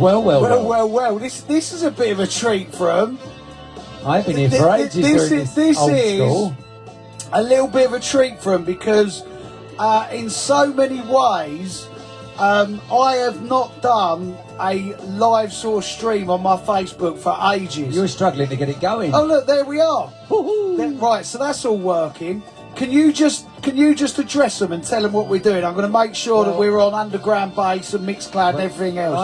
Well. This is a bit of a treat for them. I've been here for ages this old school. A little bit of a treat for them because in so many ways I have not done a live sort of stream on my Facebook for ages. You were struggling to get it going. Oh look, there we are. Right, so that's all working. Can you just address them and tell them what we're doing? I'm going to make sure that we're on underground bass and Mixcloud and everything else.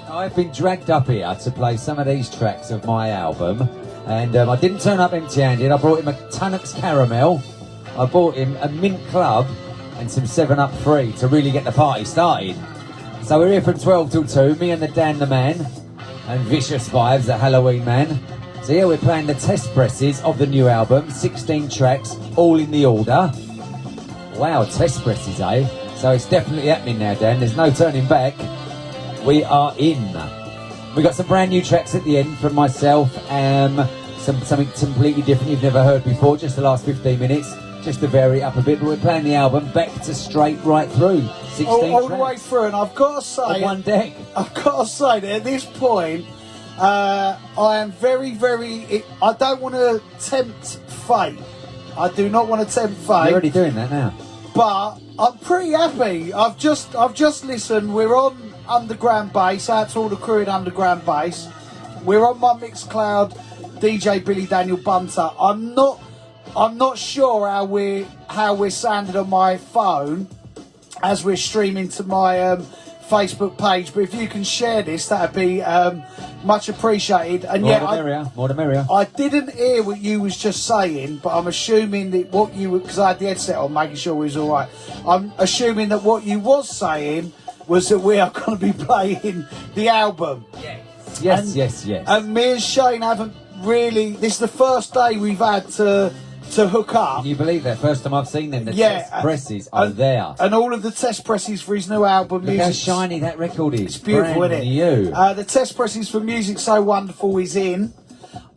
I've been dragged up here to play some of these tracks of my album, and I didn't turn up empty-handed. I brought him a Tunnocks Caramel, I bought him a Mint Club, and some 7-Up Free to really get the party started. So we're here from 12 till 2, me and the Dan the Man, and Vicious Vibes, the Halloween Man. So yeah, we're playing the test presses of the new album, 16 tracks, all in the order. Wow, test presses, eh? So it's definitely happening now, Dan. There's no turning back. We are in. We got some brand new tracks at the end from myself, something completely different you've never heard before, just the last 15 minutes, just to vary it up a bit. But we're playing the album back to straight right through, 16 all tracks. the way through, and I've got to say, on one deck. I've got to say that at this point, I am very, very. I don't want to tempt fate. I do not want to tempt fate. You're already doing that now. But I'm pretty happy. I've just listened. We're on Underground Bass. Out to all the crew in Underground Bass. We're on my Mixcloud, DJ Billy Daniel Bunter. I'm not sure how we're sounding on my phone as we're streaming to my Facebook page, but if you can share this, that'd be much appreciated. And more the merrier. I didn't hear what you was just saying, but I'm assuming that what you, because I had the headset on, making sure we was all right. I'm assuming that what you was saying was that we are going to be playing the album. Yes. And me and Shane haven't really. This is the first day we've had to hook up. Can you believe that? First time I've seen them. The test presses are there. And all of the test presses for his new album. Look how shiny that record is. It's beautiful, isn't it? New. The test presses for Music So Wonderful is in.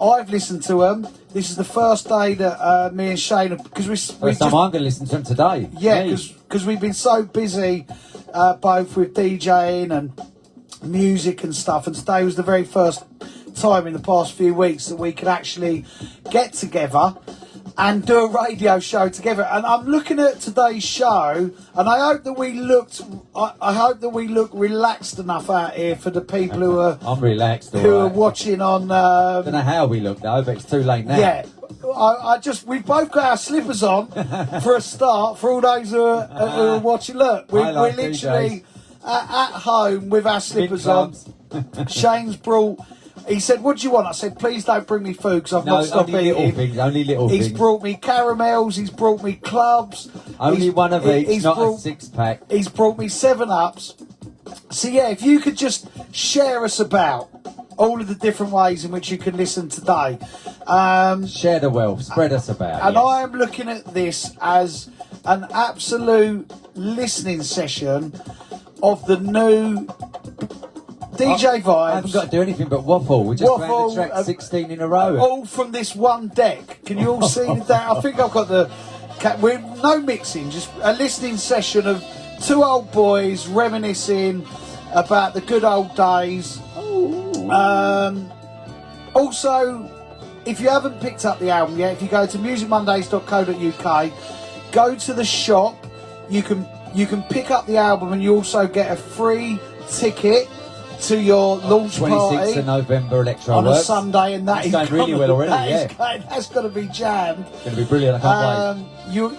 I've listened to them. This is the first day that me and Shane, because first time I'm going to listen to them today. Yeah, because we've been so busy, both with DJing and music and stuff. And today was the very first time in the past few weeks that we could actually get together and do a radio show together. And I'm looking at today's show, and I hope that we look relaxed enough out here for the people who are. I'm relaxed. Who are watching on. I don't know how we look though, but it's too late now. Yeah, we've both got our slippers on for a start. For all those who are watching, look, we're literally at home with our slippers on. Shane's brought. He said, "What do you want?" I said, "Please don't bring me food because I've not stopped eating." Only little things. He's brought me caramels. He's brought me clubs. Only one of each, not a 6-pack. He's brought me 7-Ups. So yeah, if you could just share us about all of the different ways in which you can listen today. Share the wealth. Spread us about. And I am looking at this as an absolute listening session of the new DJ Vibes. I haven't got to do anything but waffle. We're just playing the track 16 in a row. All from this one deck. Can you all see that? I think I've got we're no mixing, just a listening session of two old boys reminiscing about the good old days. Also, if you haven't picked up the album yet, if you go to musicmondays.co.uk, go to the shop. You can pick up the album, and you also get a free ticket to your launch 26th of November, Electro on Works. a Sunday, and that is going really well already. That's going to be jammed. It's going to be brilliant. I can't wait.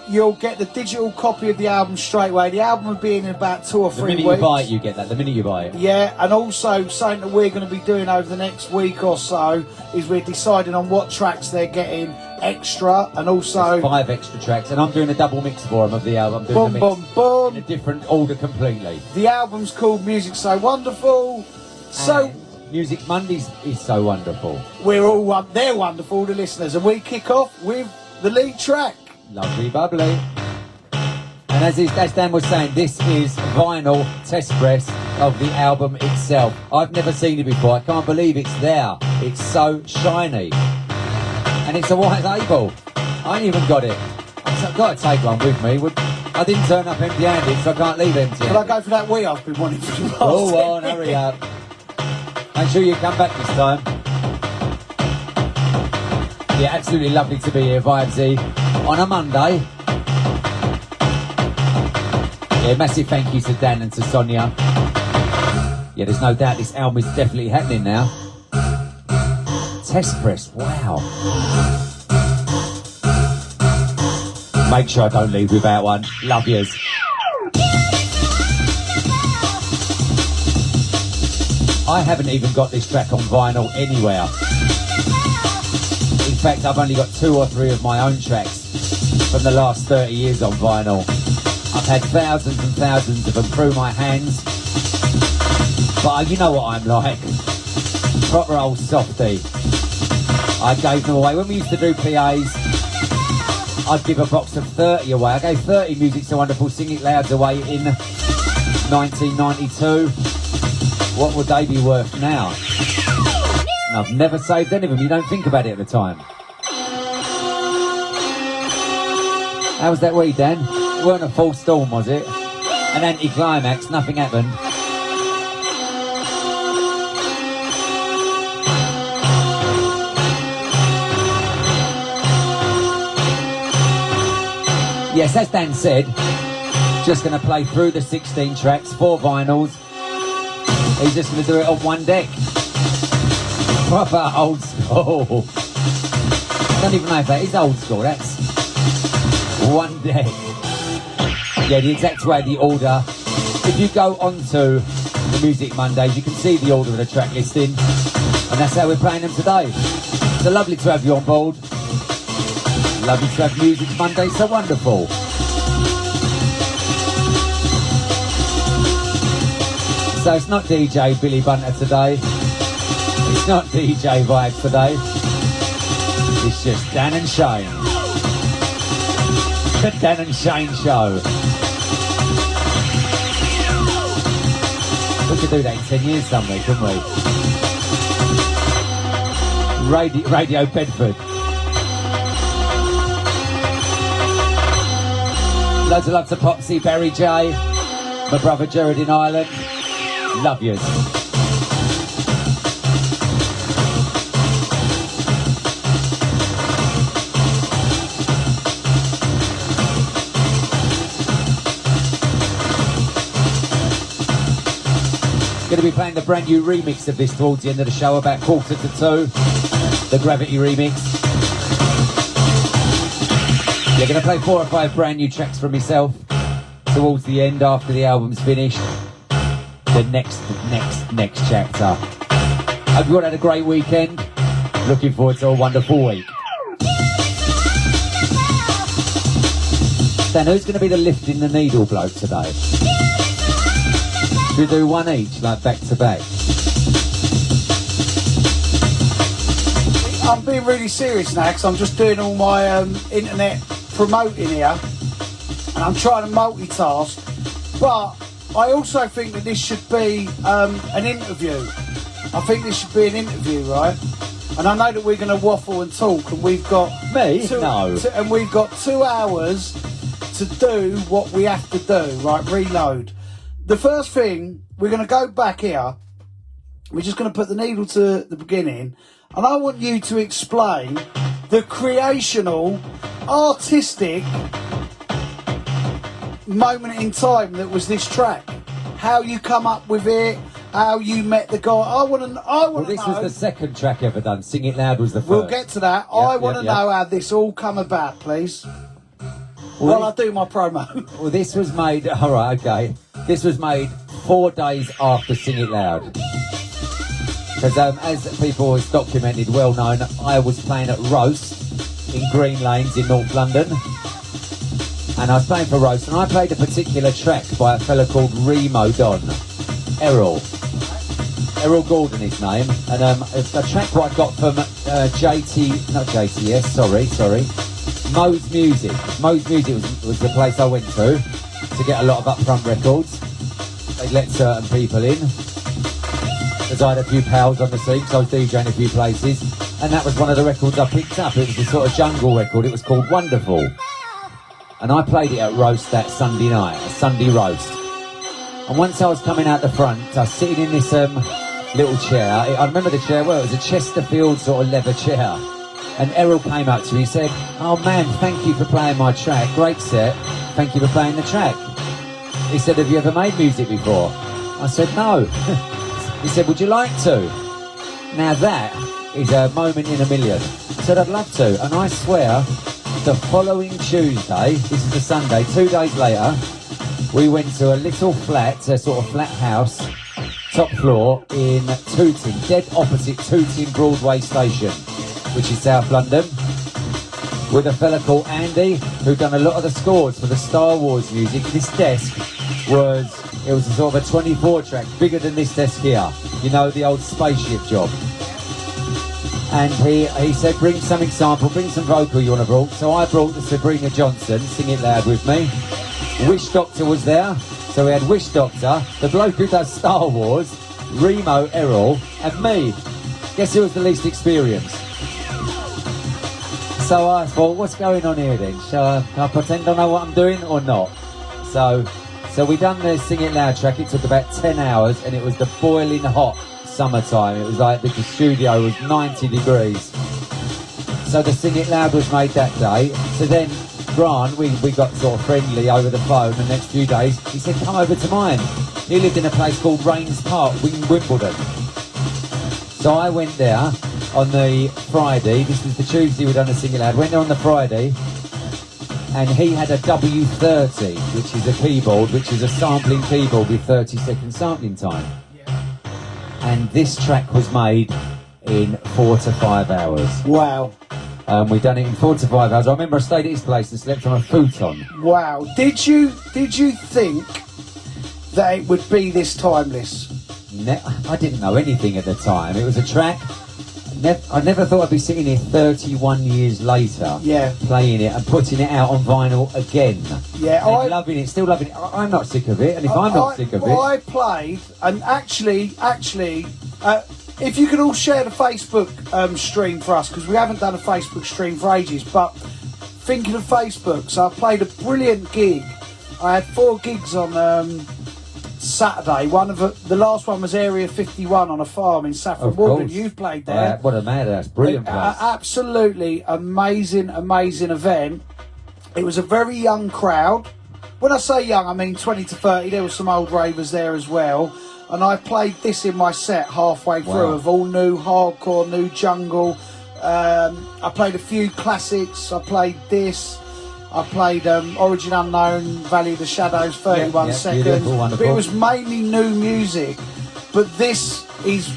You'll get the digital copy of the album straight away. The album will be in about 2 or 3 weeks. The minute you buy it, you get that. The minute you buy it. Yeah, and also something that we're going to be doing over the next week or so is we're deciding on what tracks they're getting extra, and also there's 5 extra tracks, and I'm doing a double mix for them of the album. I'm doing the mix in a different order completely. The album's called Music So Wonderful. So Music Mondays is so wonderful. They're wonderful, the listeners, and we kick off with the lead track. Lovely bubbly. And as Dan was saying, this is vinyl test press of the album itself. I've never seen it before. I can't believe it's there. It's so shiny. And it's a white label. I ain't even got it. I've got to take one with me. I didn't turn up empty-handed, so I can't leave empty-handed. Can I go for that wee I've been wanting for the past hurry up. Make sure you come back this time. Yeah, absolutely lovely to be here, Vibesy, on a Monday. Yeah, massive thank you to Dan and to Sonia. Yeah, there's no doubt this album is definitely happening now. Test press, wow. Make sure I don't leave without one. Love yous. I haven't even got this track on vinyl anywhere. In fact, I've only got 2 or 3 of my own tracks from the last 30 years on vinyl. I've had thousands and thousands of them through my hands. But you know what I'm like. Proper old softie. I gave them away. When we used to do PAs, I'd give a box of 30 away. I gave 30 Music So Wonderful Sing It Louds away in 1992. What would they be worth now? And I've never saved any of them. You don't think about it at the time. How was that weed, Dan? It weren't a full storm, was it? An anticlimax, nothing happened. Yes, as Dan said, just going to play through the 16 tracks, 4 vinyls. He's just going to do it on one deck. Proper old school. I don't even know if that is old school. That's one deck. Yeah, the exact way, the order. If you go onto the Music Mondays, you can see the order of the track listing. And that's how we're playing them today. So lovely to have you on board. Lovely to have Music Monday, so wonderful. So it's not DJ Billy Bunter today. It's not DJ Vibes today. It's just Dan and Shane. The Dan and Shane show. We could do that in 10 years somewhere, couldn't we? Radio Bedford. Loads of love to Popsy, Barry J, my brother Jared in Ireland. Love yous. Going to be playing the brand new remix of this towards the end of the show, about 1:45, the Gravity remix. You're going to play 4 or 5 brand new tracks from myself towards the end after the album's finished. The next chapter. Hope you all had a great weekend. Looking forward to a wonderful week. Dan, who's going to be the lifting the needle bloke today? Should we do one each, like back to back? I'm being really serious now because I'm just doing all my internet promoting here and I'm trying to multitask, but I also think that this should be an interview. I think this should be an interview, right? And I know that we're going to waffle and talk, and we've got and we've got 2 hours to do what we have to do, right? Reload. The first thing, we're going to go back here. We're just going to put the needle to the beginning, and I want you to explain the creational, artistic moment in time that was this track. How you come up with it, how you met the guy. I want to know. This was the second track ever done. Sing It Loud was the first. We'll get to that. I want to know how this all come about, please. While I do my promo. Well, this was made, alright, okay. This was made 4 days after Sing It Loud. Because as people always documented, well known, I was playing at Roast in Green Lanes in North London. And I was playing for Roast, and I played a particular track by a fella called Remo Don. Errol Gordon, his name. And a track what I got from Mo's Music. Mo's Music was the place I went to get a lot of upfront records. They let certain people in. Because I had a few pals on the scene, so I was DJing a few places. And that was one of the records I picked up. It was a sort of jungle record. It was called Wonderful. And I played it at Roast that Sunday night, a Sunday roast. And once I was coming out the front, I was sitting in this little chair. I remember the chair well. It was a Chesterfield sort of leather chair. And Errol came up to me, he said, "Oh man, thank you for playing my track. Great set. Thank you for playing the track." He said, "Have you ever made music before?" I said, "No." He said, "Would you like to?" Now that is a moment in a million. I said, "I'd love to." And I swear, the following Tuesday, this is the Sunday, 2 days later, we went to a little flat, a sort of flat house, top floor in Tooting, dead opposite Tooting Broadway Station, which is South London, with a fella called Andy, who'd done a lot of the scores for the Star Wars music. This desk was a sort of a 24 track, bigger than this desk here. You know, the old spaceship job. And he said, "Bring some example, bring some vocal you want to bring." So I brought the Sabrina Johnson, Sing It Loud with me. Wish Doctor was there. So we had Wish Doctor, the bloke who does Star Wars, Remo, Errol, and me. Guess who was the least experienced? So I thought, what's going on here then? Shall I pretend I know what I'm doing or not? So we done the Sing It Loud track. It took about 10 hours and it was the boiling hot summertime. It was like the studio was 90 degrees. So the Sing It Loud was made that day. So then Grant, we got sort of friendly over the phone the next few days. He said, "Come over to mine." He lived in a place called Rains Park, Wimbledon. So I went there on the Friday. This was the Tuesday we done the Sing It Loud. Went there on the Friday, and he had a W30, which is a keyboard, which is a sampling keyboard with 30-second sampling time. And this track was made in 4 to 5 hours. Wow. We done it in 4 to 5 hours. I remember I stayed at his place and slept on a futon. Wow. Did you think that it would be this timeless? I didn't know anything at the time. It was a track. I never thought I'd be sitting here 31 years later, playing it and putting it out on vinyl again. Yeah, and loving it, still loving it. I'm not sick of it, and if I'm not sick of it, I played, and actually, if you could all share the Facebook stream for us, because we haven't done a Facebook stream for ages. But thinking of Facebook, so I played a brilliant gig. I had 4 gigs on Saturday. The last one was Area 51 on a farm in Saffron Walden. You played there. What a madhouse, brilliant place. Absolutely amazing event. It was a very young crowd. When I say young, I mean 20 to 30. There were some old ravers there as well. And I played this in my set halfway through of all new hardcore, new jungle. I played a few classics. I played this. I played Origin Unknown, Valley of the Shadows, 31 seconds. But it was mainly new music. But this is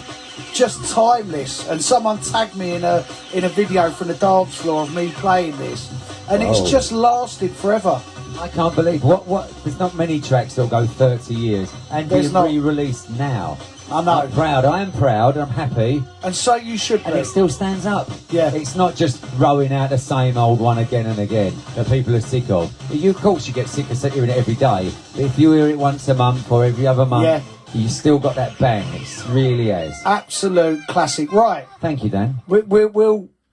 just timeless. And someone tagged me in a video from the dance floor of me playing this. And it's just lasted forever. I can't believe what there's not many tracks that'll go 30 years and be re-released now. I know. I'm proud. I am proud. I'm happy. And so you should be. And it still stands up. Yeah. It's not just rolling out the same old one again and again that people are sick of. Of course, you get sick of hearing it every day. But if you hear it once a month or every other month, you still got that bang. It really is. Absolute classic. Right. Thank you, Dan.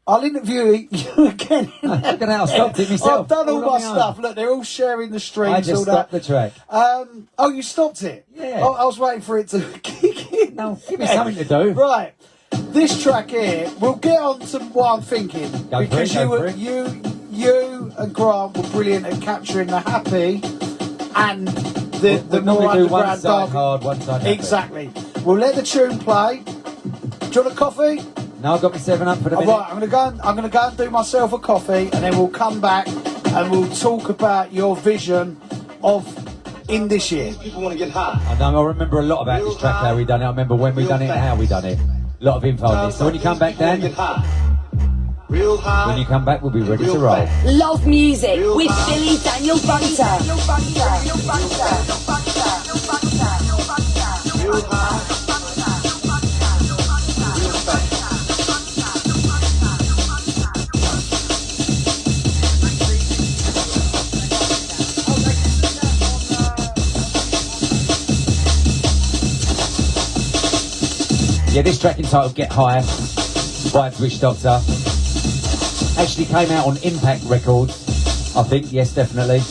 I'll interview you again. Look at how I stopped it myself. I've done all my stuff. Look, they're all sharing the streams. I just stopped the track. You stopped it? Yeah. I was waiting for it to kick in. No, give me something to do. Right. This track here, we'll get on to what I'm thinking. Because you and Grant were brilliant at capturing the happy and the more underground one side hard, one side happy. Exactly. We'll let the tune play. Do you want a coffee? No, I've got my 7-Up for the minute. Right, I'm going to go and do myself a coffee, and then we'll come back and we'll talk about your vision of in this year. People want to get high. I remember a lot about this track, how we done it. I remember when we done it and how we done it. A lot of info on this. So when you come back, Dan, real high. When you come back, we'll be ready to roll. Love music with Billy Daniel Bunter. Real high. Yeah, this track entitled Get High by Wish Doctor actually came out on Impact Records, I think. Yes, definitely.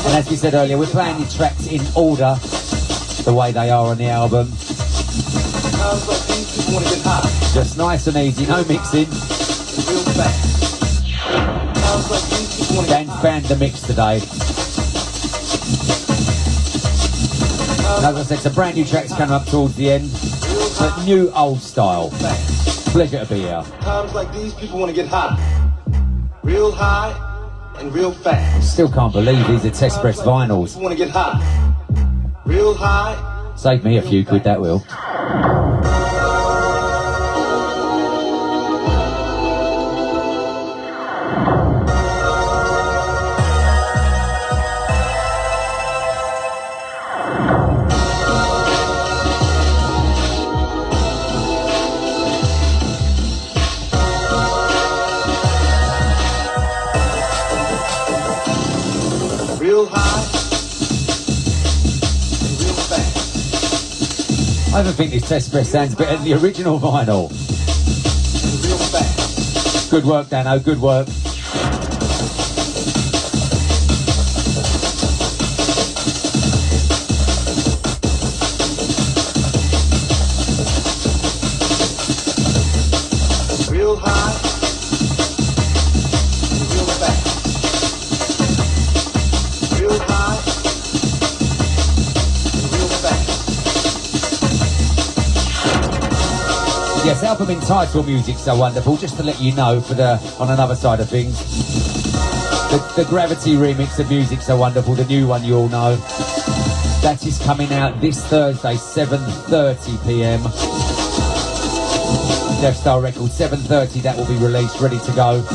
And as we said earlier, we're playing the tracks in order, the way they are on the album. Times like these, people want to get high. Just nice and easy, no mixing. Real fast. Times like these, people want to get Dan's high. banned the mix today. And as I said, some brand new tracks coming up towards the end. Real But high. new old style. Fast. Pleasure to be here. Times like these, people want to get high. Real high and real fast. Still can't believe these are test press vinyls. People want to get high. Real high. Save me a few quid, that will. Real high and real fast. I even think this test press sounds better than the original vinyl. And real fast. Good work, Dano, good work. Real high and real fast. Real high and real fast. Yes, album entitled Music So Wonderful, just to let you know on another side of things. The Gravity remix of Music So Wonderful, the new one you all know. That is coming out this Thursday, 7:30 p.m. Death Star Records, 7:30, that will be released, ready to go.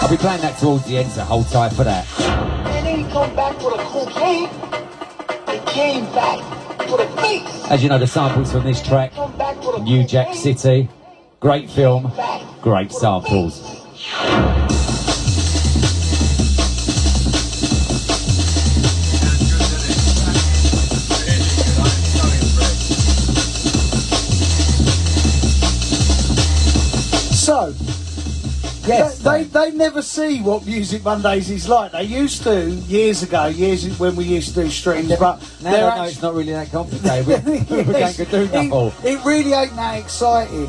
I'll be playing that towards the end, so hold tight for that. And then he come back with a cocaine. He came back with a face. As you know, the samples from this track, Come back with a New Jack cocaine. City, great film, great samples. So, Yes, they never see what Music Mondays is like. They used to years when we used to do streams, but now they're I know it's not really that complicated. We're going to do nothing. It really ain't that exciting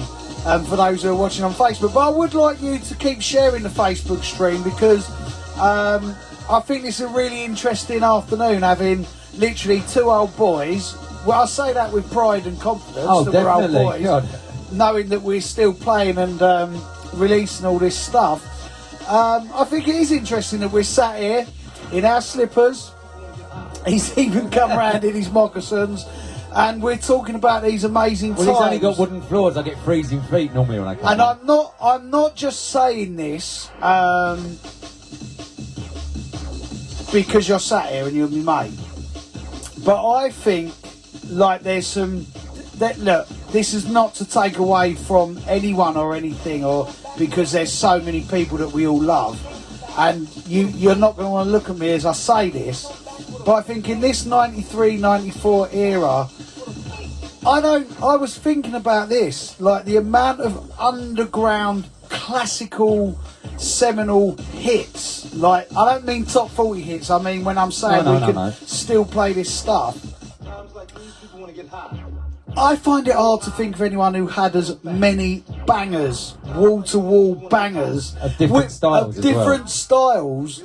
for those who are watching on Facebook. But I would like you to keep sharing the Facebook stream because I think it's a really interesting afternoon having literally two old boys. Well, I say that with pride and confidence Oh, that we're old definitely. boys, God. knowing that we're still playing and releasing all this stuff. I think it is interesting that we're sat here in our slippers. He's even come round in his moccasins, and we're talking about these amazing Well, times. he's only got wooden floors. I get freezing feet normally when I come. And in. I'm not just saying this because you're sat here and you're my mate, but I think like there's some look, this is not to take away from anyone or anything, or because there's so many people that we all love, and you're not going to want to look at me as I say this, but I think in this 93, 94 era, I was thinking about this, like the amount of underground classical seminal hits, like I don't mean top 40 hits, I mean when I'm saying we can still play this stuff. Times like these, people want to get high. I find it hard to think of anyone who had as many bangers, wall-to-wall bangers Of different styles as different styles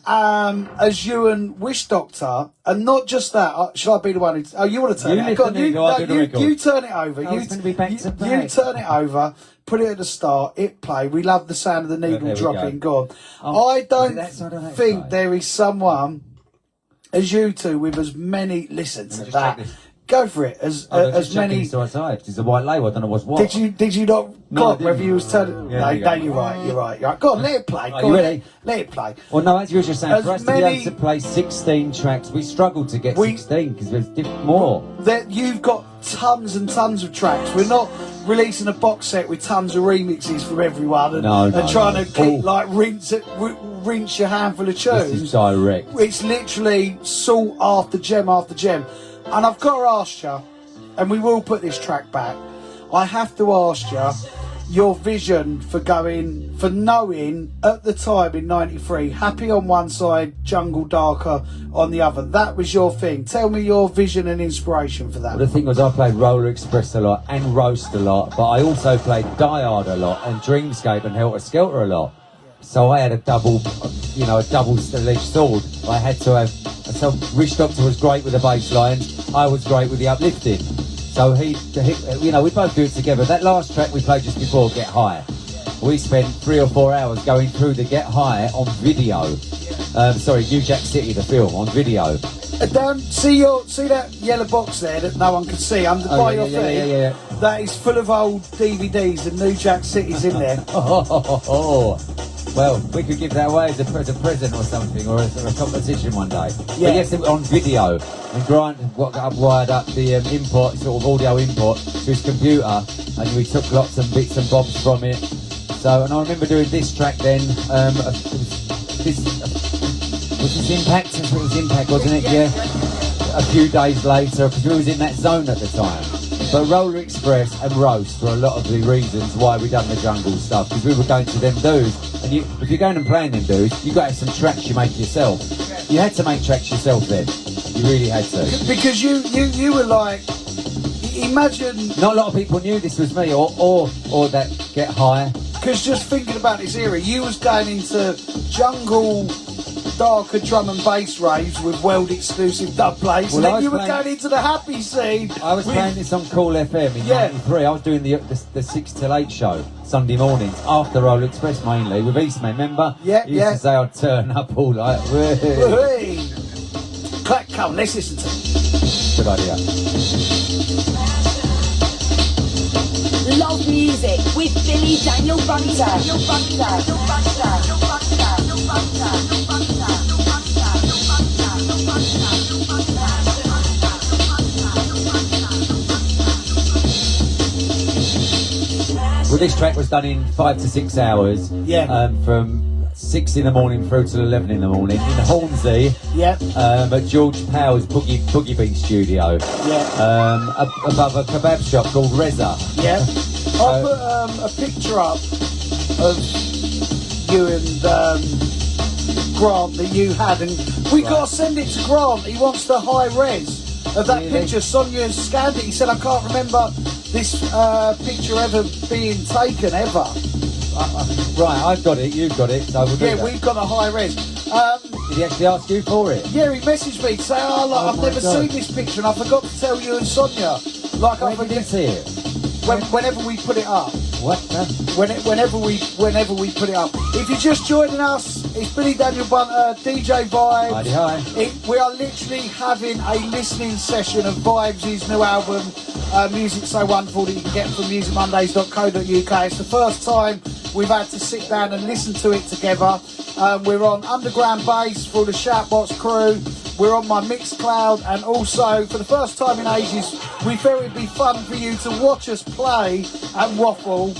as you and Wish Doctor, and not just that. Should I be the one who? Oh, you want to turn You it? lift Go on, the needle, I'll do the record. you turn it over. Oh, it's gonna be back to you back. turn it over. Put it at the start. Hit play. We love the sound of the needle there we dropping. go. Go on. I don't that side or that think side? there is someone as you two with as many. Listen to just that. check this. Go for it. As many. Outside. It's a white label. I don't know what's what. Did you not No, clock I didn't. whether you was turning? Yeah, No, there you go. you're right. Go on, let it play. Are Go you on, ready? Let it play. Well, no, as you were just saying, As for us to be many- able to play 16 tracks, we struggled to get We- 16 because there's more. That you've got tons and tons of tracks. We're not releasing a box set with tons of remixes from everyone and, and trying to keep like rinse your handful of tunes. This is direct. It's literally salt after gem after gem. And I've got to ask you, and we will put this track back, I have to ask you, your vision for knowing at the time in '93, Happy on one side, Jungle Darker on the other. That was your thing. Tell me your vision and inspiration for that. Well, the thing was, I played Roller Express a lot and Roast a lot, but I also played Die Hard a lot and Dreamscape and Helter Skelter a lot. So I had a double-edged sword. I had to have. So Rich Doctor was great with the bass lines. I was great with the uplifting. So he, we both do it together. That last track we played just before, Get High, we spent 3 or 4 hours going through the Get High on video. New Jack City, the film, on video. See that yellow box there that no one can see under by your feet? Yeah. That is full of old DVDs and New Jack City's in there. Well, we could give that away as a present or something, or as a competition one day. Yeah. But yes, it was on video. And Grant wired up the import, sort of audio import, to his computer, and we took lots and bits and bobs from it. So, and I remember doing this track then. Was this Impact? It was Impact, wasn't it? Yeah. A few days later, because we was in that zone at the time. But Roller Express and Roast were a lot of the reasons why we done the jungle stuff, because we were going to them dudes. And if you're going and playing them dudes, you got to have some tracks you make yourself. You had to make tracks yourself then. You really had to. Because you were like, imagine. Not a lot of people knew this was me, or that Get High. Because just thinking about this era, you was going into jungle, darker drum and bass raves with world exclusive dub plates, and then you were going into the happy scene. I was playing this on Cool FM in '93. I was doing the 6 till 8 show Sunday mornings after Roller Express mainly with Eastman. Remember? Yeah, he used to say I'd turn up all like. Hey. Come, let's listen to it. Good idea. Love music with Billy Daniel Bunter. Well, this track was done in 5 to 6 hours. Yeah. From 6 in the morning through till 11 in the morning in Hornsey. Yeah. At George Power's Boogie Beat studio. Yeah. Above a kebab shop called Reza. Yeah. I put a picture up of you and Grant that you had, and we got to send it to Grant. He wants the high res of that picture. Sonia scanned it. He said, I can't remember this picture ever being taken ever. Right, I've got it, you've got it, so we'll do that. We've got a high res. Did he actually ask you for it? Yeah, he messaged me to say, I've never seen this picture, and I forgot to tell you and Sonia. Like, When did you see it? Whenever we put it up. What? Whenever we put it up. If you're just joining us, it's Billy Daniel Bunter, DJ Vibes. Hi. We are literally having a listening session of Vibes, his new album, Music So Wonderful, that you can get from musicmondays.co.uk. It's the first time we've had to sit down and listen to it together. We're on Underground Bass for the Shoutbox crew. We're on my Mixcloud, and also for the first time in ages, we felt it'd be fun for you to watch us play and waffle.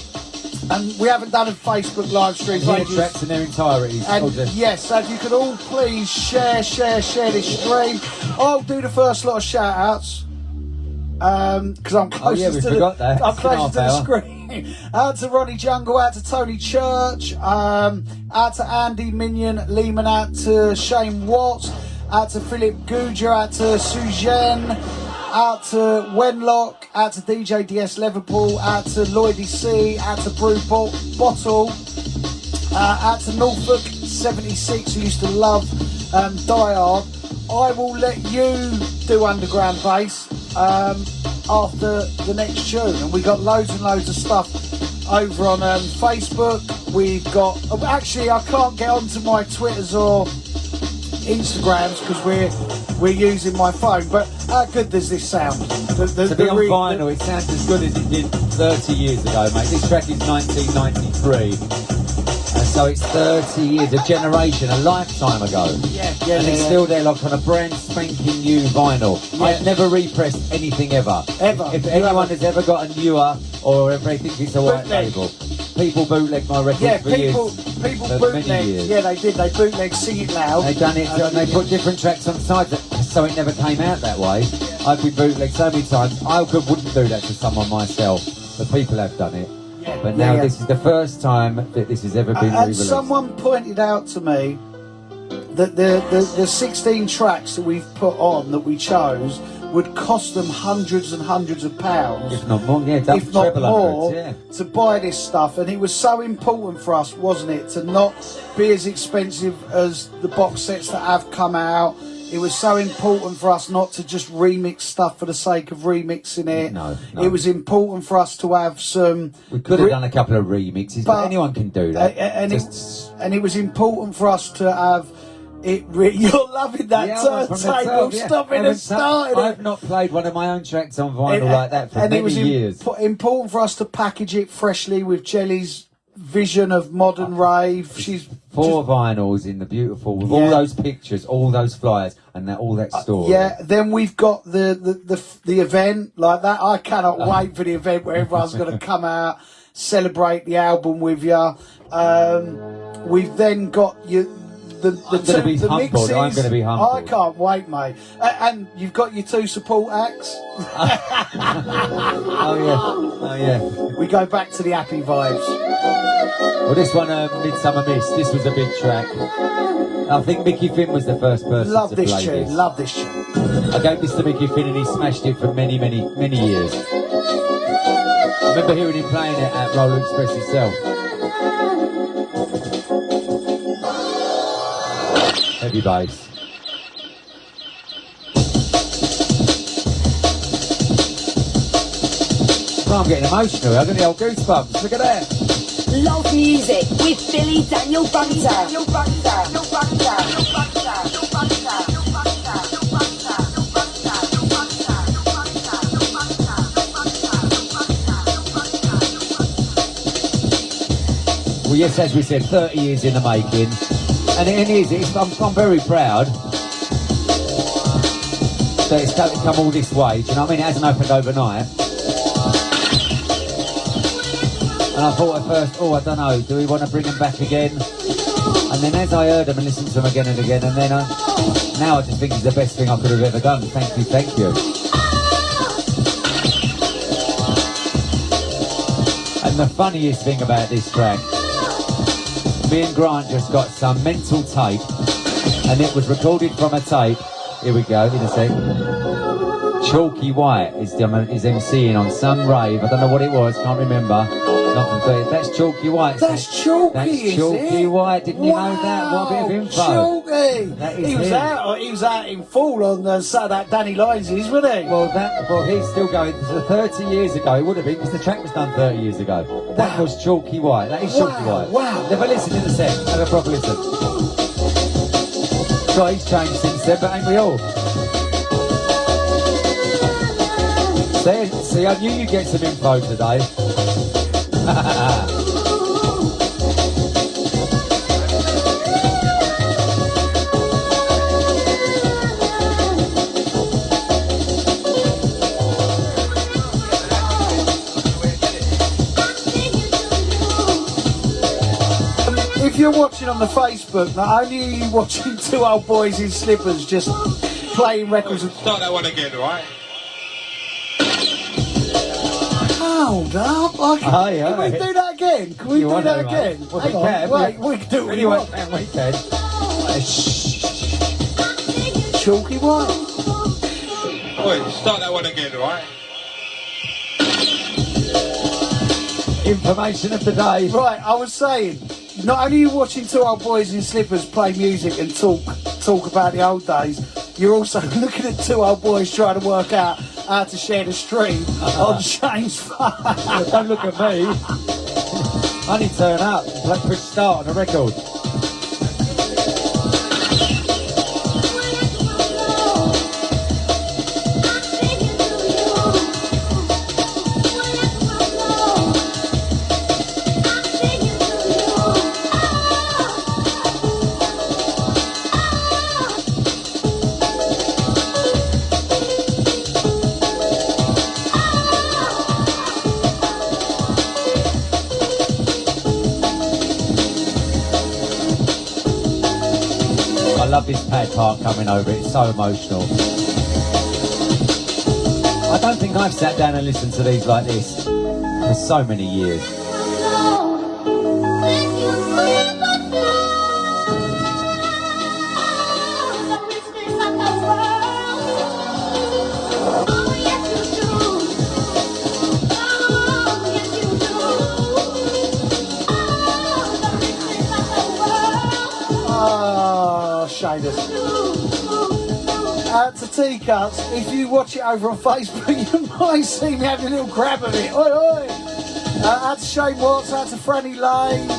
And we haven't done a Facebook live stream for ages. Tracks in their entirety. And yes, so if you could all please share this stream. I'll do the first lot of shout outs. Because I'm closest to the screen. Out to Ronnie Jungle, out to Tony Church, out to Andy Minion Lehman, out to Shane Watts, out to Philip Guja, out to Sujan, out to Wenlock, out to DJ DS Liverpool, out to Lloydie C, out to Brew Bottle, out to Norfolk 76, who used to love Die Hard. I will let you do Underground Bass after the next tune, and we got loads and loads of stuff over on Facebook. We've got actually I can't get onto my Twitters or Instagrams because we're using my phone, but how good does this sound? To be on vinyl, it sounds as good as it did 30 years ago, mate. This track is 1993. So it's 30 years, a generation, a lifetime ago. And it's still there, like on a brand spanking new vinyl. I've never repressed anything ever. If anyone has ever got a newer or ever think it's a white label, people bootleg my records for years. People bootleg. Yeah, they did. They bootleg Sing It Loud. They've done it, and they put different tracks on the side, so it never came out that way. I've been bootlegged so many times. I wouldn't do that to someone myself, but people have done it. But now Yeah. this is the first time that this has ever been And re-released. someone pointed out to me that the 16 tracks that we've put on that we chose would cost them hundreds and hundreds of pounds, If not more, yeah, double, if not treble more, hundreds, yeah. to buy this stuff. And it was so important for us, wasn't it, to not be as expensive as the box sets that have come out. It was so important for us not to just remix stuff for the sake of remixing it. No. It was important for us to have some... We could have done a couple of remixes, but anyone can do that. And it was important for us to have it. You're loving that turntable. Stopping and starting. I've not played one of my own tracks on vinyl like that for many years. Important for us to package it freshly with Jelly's vision of modern rave. She's 4 vinyls in the beautiful with all those pictures, all those flyers, and all that story. Then we've got the event like that. I cannot wait for the event where everyone's going to come out, celebrate the album with you. We've then got the mixes. I'm going to be humbled. I can't wait, mate. And you've got your 2 support acts. Oh yeah. We go back to the happy vibes. Well, this one, Midsummer Mist, this was a big track. I think Mickey Finn was the first person Love to this play tune. this. Love this tune. I gave this to Mickey Finn and he smashed it for many, many, many years. I remember hearing him playing it at Roller Express himself. Heavy bass. Oh, I'm getting emotional. I'm getting the old goosebumps. Look at that. Love music with Billy Daniel Bunter. Well, yes, as we said, 30 years in the making. And it is, I'm very proud that it's come all this way. Do you know what I mean? It hasn't opened overnight. And I thought at first, I don't know, do we want to bring them back again? And then as I heard them and listened to them again and again, and then now I just think it's the best thing I could have ever done. Thank you. And the funniest thing about this track, me and Grant just got some mental tape, and it was recorded from a tape. Here we go, in a sec. Chalky White is MCing on some rave. I don't know what it was, can't remember. Not from 30. That's Chalky White. That's Chalky, That's Chalky White. Didn't you know that? What a bit of info. Chalky. That is He was out in full on Saturday Danny Lines's, wasn't he? Well, he's still going. So 30 years ago, it would have been, because the track was done 30 years ago. That was Chalky White. That is Chalky White. Wow. Never listened in a sec. Have a proper listen. So he's changed since then, but ain't we all? See, I knew you'd get some info today. If you're watching on the Facebook, not only are you watching 2 old boys in slippers just playing records. Start that one again, right? Hold up! Can we do that again? Can we do that again? Well, Hang we on, can. wait, we can do it. Anyway, we can. Chalky White. Wait, start that one again, right? Information of the day. Right, I was saying, not only are you watching 2 old boys in slippers play music and talk about the old days, you're also looking at 2 old boys trying to work out how to share the stream on Shane's phone. Don't look at me. I need to turn up and push start on a record. I love this pad part coming over, it's so emotional. I don't think I've sat down and listened to these like this for so many years. Shaders. To T-Cuts, if you watch it over on Facebook, you might see me having a little grab of it. Oi, oi. Out to Shane Watts, out to Franny Lane.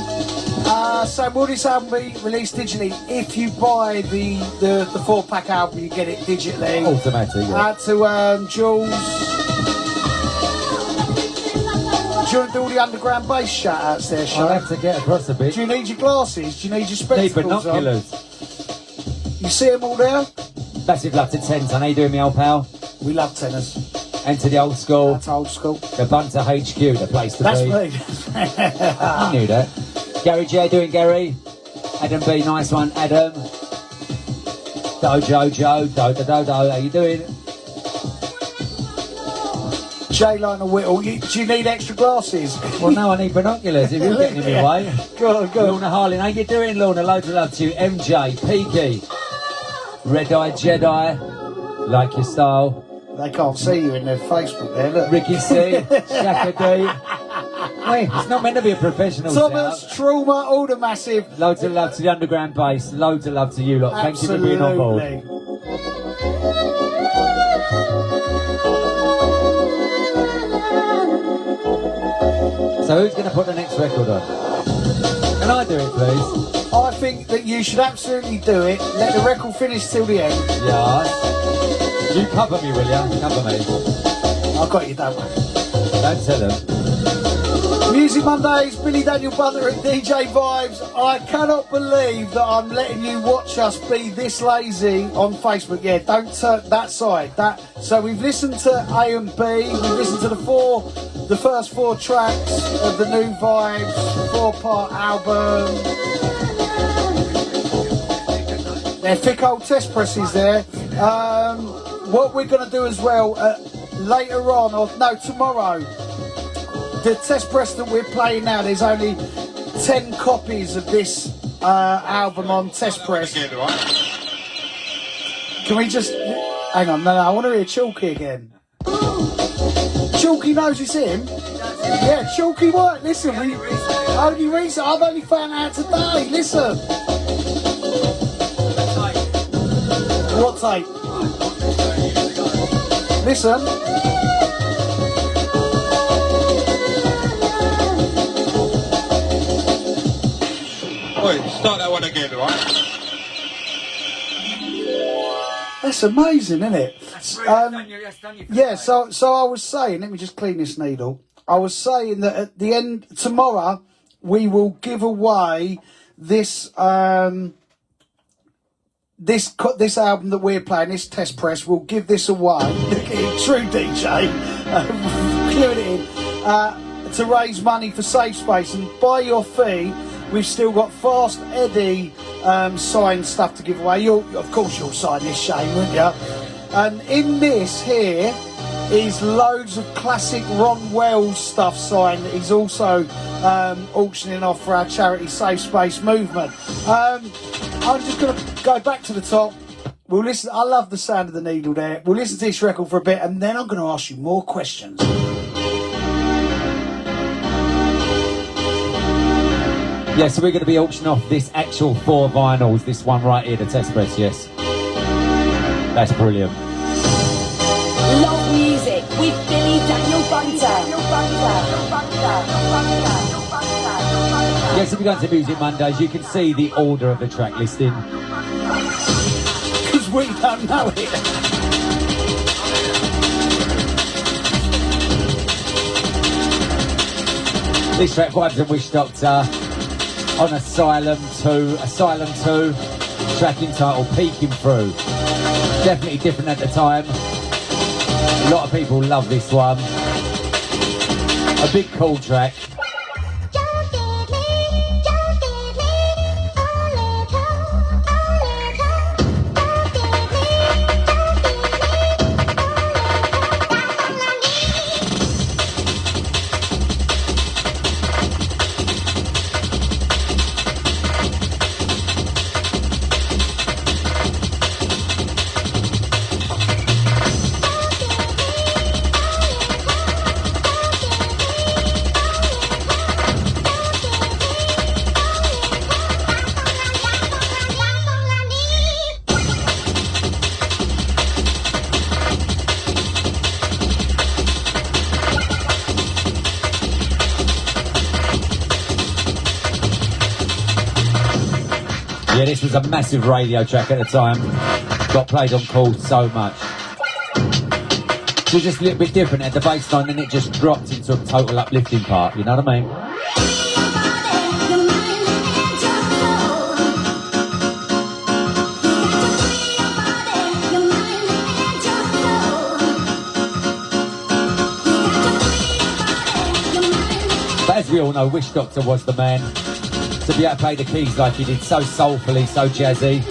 So will this album be released digitally? If you buy the 4-pack album, you get it digitally. Automatic, yeah. Out to Jules. Do you want to do all the underground bass shout-outs there, Shane? I'll have to get across a bit. Do you need your glasses? Do you need your spectacles? Need binoculars. You see them all there? Massive love to Tens. I know you doing me, old pal. We love tenors. Enter the old school. That's old school. The Bunter HQ, the place to That's be. me. I knew that. Gary J, doing Gary. Adam B, nice one. Adam. Dojo, Joe. Do. How you doing? J-Line Whittle. Do you need extra glasses? Well, no, I need binoculars if you're getting in my way. Go on. Lorna Harlan, how you doing, Lorna? Loads of love to you. MJ, Peaky, Red Eye Jedi, like your style. They can't see you in their Facebook there, look. Ricky C, Shaka D. Wait, it's not meant to be a professional Thomas, setup. Trauma, all the massive. Loads of love to the underground bass. Loads of love to you lot. Thank you for being on board. So who's going to put the next record on? Can I do it, please? I think that you should absolutely do it. Let the record finish till the end. Yes. You cover me, will you? Cover me. I've got you, don't worry. Don't tell them. Music Mondays, Billy Daniel Bunter and DJ Vibes. I cannot believe that I'm letting you watch us be this lazy on Facebook. Yeah, don't turn that side. So we've listened to A and B. We've listened to the first 4 tracks of the new Vibes 4-part album. They're thick old test presses there. What we're going to do as well later on, or no, tomorrow. The test press that we're playing now, there's only 10 copies of this album on test press. Can we just... Hang on, no, I want to hear Chalky again. Chalky knows it's him? Yeah, Chalky what? Listen, I've only found out today, listen. What tape? Listen. Wait, start that one again, right? That's amazing, isn't it? Yeah, so I was saying, let me just clean this needle. I was saying that at the end, tomorrow, we will give away this this album that we're playing, this test press. We'll give this away. True DJ, clearing it in, to raise money for Safe Space. And by your fee, we've still got Fast Eddie signed stuff to give away. Of course you'll sign this, Shane, won't you? And in this here is loads of classic Ron Wells stuff signed that he's also auctioning off for our charity Safe Space movement. I'm just going to go back to the top. We'll listen. I love the sound of the needle there. We'll listen to this record for a bit, and then I'm going to ask you more questions. Yeah, so we're going to be auctioning off this actual 4 vinyls, this one right here, the test press, yes. That's brilliant. Love music with Billy Daniel Bunter. Yes, if you go to Music Mondays, you can see the order of the track listing. Because we don't know it. This track, Vibes and Wish Doctor, on Asylum 2, track entitled Peeking Through. Definitely different at the time. A lot of people love this one. A big cool track. Yeah, this was a massive radio track at the time. Got played on calls so much. So just a little bit different at the bass line, and it just dropped into a total uplifting part, you know what I mean? But as we all know, Wish Doctor was the man to be able to play the keys like he did, so soulfully, so jazzy.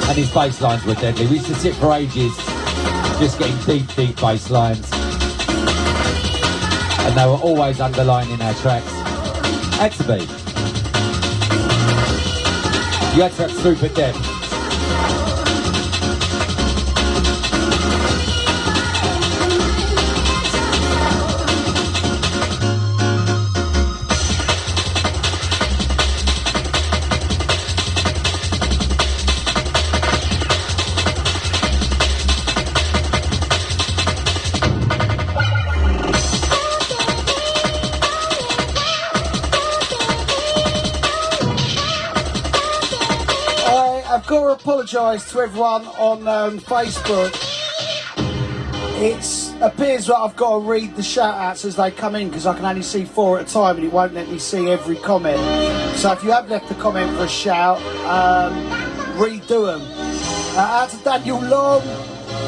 And his bass lines were deadly. We used to sit for ages just getting deep bass lines. And they were always underlining our tracks. Had to be. You had to have super depth. I've got to apologise to everyone on Facebook. It appears that I've got to read the shout-outs as they come in because I can only see 4 at a time and it won't let me see every comment. So if you have left a comment for a shout, redo them. Out to Daniel Long.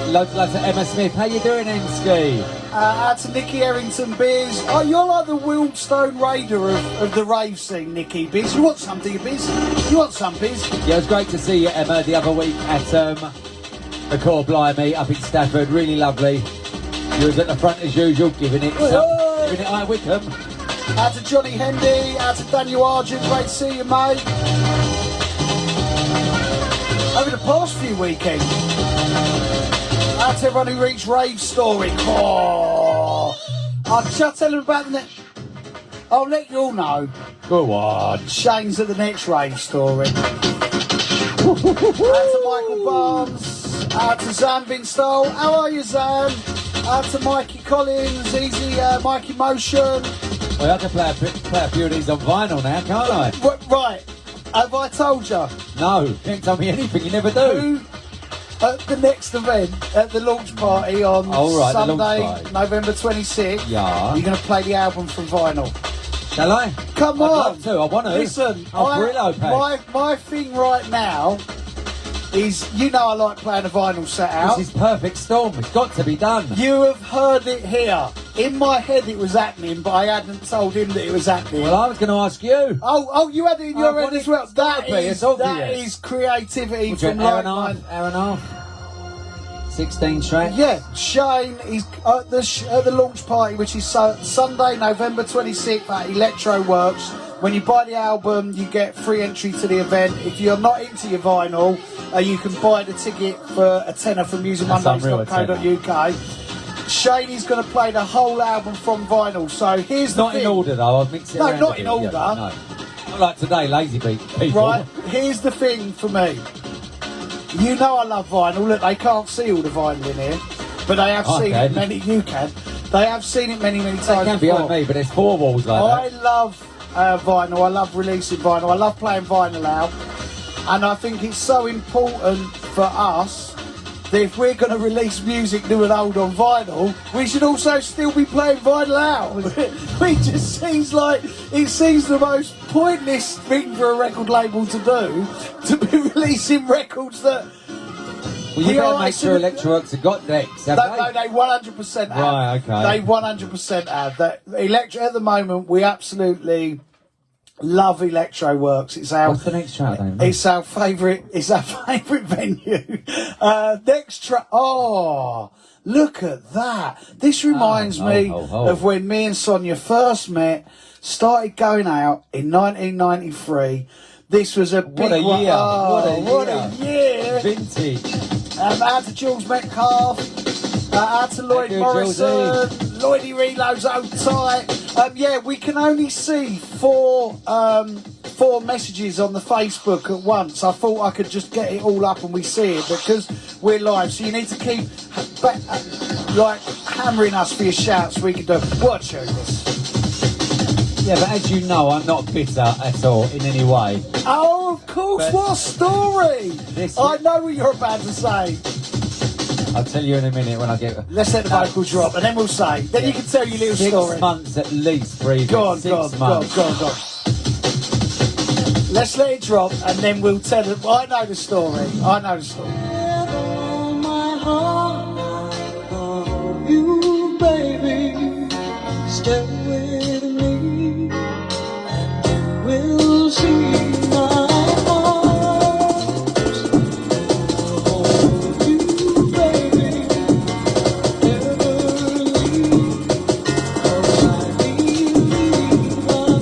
Loads of Emma Smith. How you doing, M-Ski? Out to Nicky Errington Biz. Oh, you're like the Wildstone Raider of the rave scene, Nicky Biz. You want something, Biz? You want some, Biz? Yeah, it was great to see you, Emma, the other week at the Core Blimey up in Stafford. Really lovely. You was at the front as usual, giving it high Wickham. Out to Johnny Hendy. Out to Daniel Argent. Great to see you, mate. Over the past few weekends. Out to everyone who reached Rave Story. Oh, I'll tell them about the next. I'll let you all know. Go on. Shane's at the next Rave Story. Out to Michael Barnes. Out to Zan Vinstall. How are you, Zan? Out to Mikey Collins. Easy Mikey Motion. Well, I can play a few of these on vinyl now, can't I? Right. Have I told you? No, you didn't tell me anything. You never do. At the next event, at the launch party on Sunday, November 26th, yeah, you're going to play the album from vinyl. Shall I? Come I'd on. love to. I want to. Listen, my thing right now is, you know I like playing a vinyl set out. This is perfect storm. It's got to be done. You have heard it here. In my head it was happening, but I hadn't told him that it was happening. Well, I was going to ask you. Oh, you had it in your head as well. That is creativity Would from hour and a half. 16 tracks. Yeah, Shane is at the launch party, which is Sunday, November 26th at Electro Works. When you buy the album, you get free entry to the event. If you're not into your vinyl, you can buy the ticket for a tenner from musicmondays.co.uk. Shane is going to play the whole album from vinyl. So here's the thing. Not in order though. I'll mix it around. No, not in order. Yeah, no. Not like today, lazy beat people. Right. Here's the thing for me. You know I love vinyl. Look, they can't see all the vinyl in here, but they have seen it many. You can. They have seen it many times. It can be on me, but there's 4 walls like that. I love vinyl. I love releasing vinyl. I love playing vinyl out, and I think it's so important for us that if we're going to release music new and old on vinyl, we should also still be playing vinyl out. It just seems like the most pointless thing for a record label to do, to be releasing records that. Well, you better make sure Electroworks have got decks, have they? No, they 100% have. Right, okay. They 100% have. At the moment, we absolutely love Electroworks. What's the next track then? It's our favourite venue. Next track. Oh, look at that. This reminds me of when me and Sonia first met, started going out in 1993. This was a big one. Year. What a year. Vintage. Out to Jules Metcalf. Out to Lloyd Morrison. Lloydie Reloads, hold tight. Yeah, we can only see 4 messages on the Facebook at once. I thought I could just get it all up and we see it, because we're live, so you need to keep hammering us for your shouts so we can do it. What a tune this. Yeah, but as you know, I'm not bitter at all in any way. Oh, of course. But- What story? This- I know what you're about to say. I'll tell you in a minute when I get... Let's let the vocal drop, and then we'll say. Then you can tell your little 6 story. months at least, breathing. Go on, 6 go on, go on, months. go on, go on. Let's let it drop, and then we'll tell it. I know the story. I know the story. You, baby, stay with me, and you will see my arms. Hold you, baby, never leave, 'cause I believe my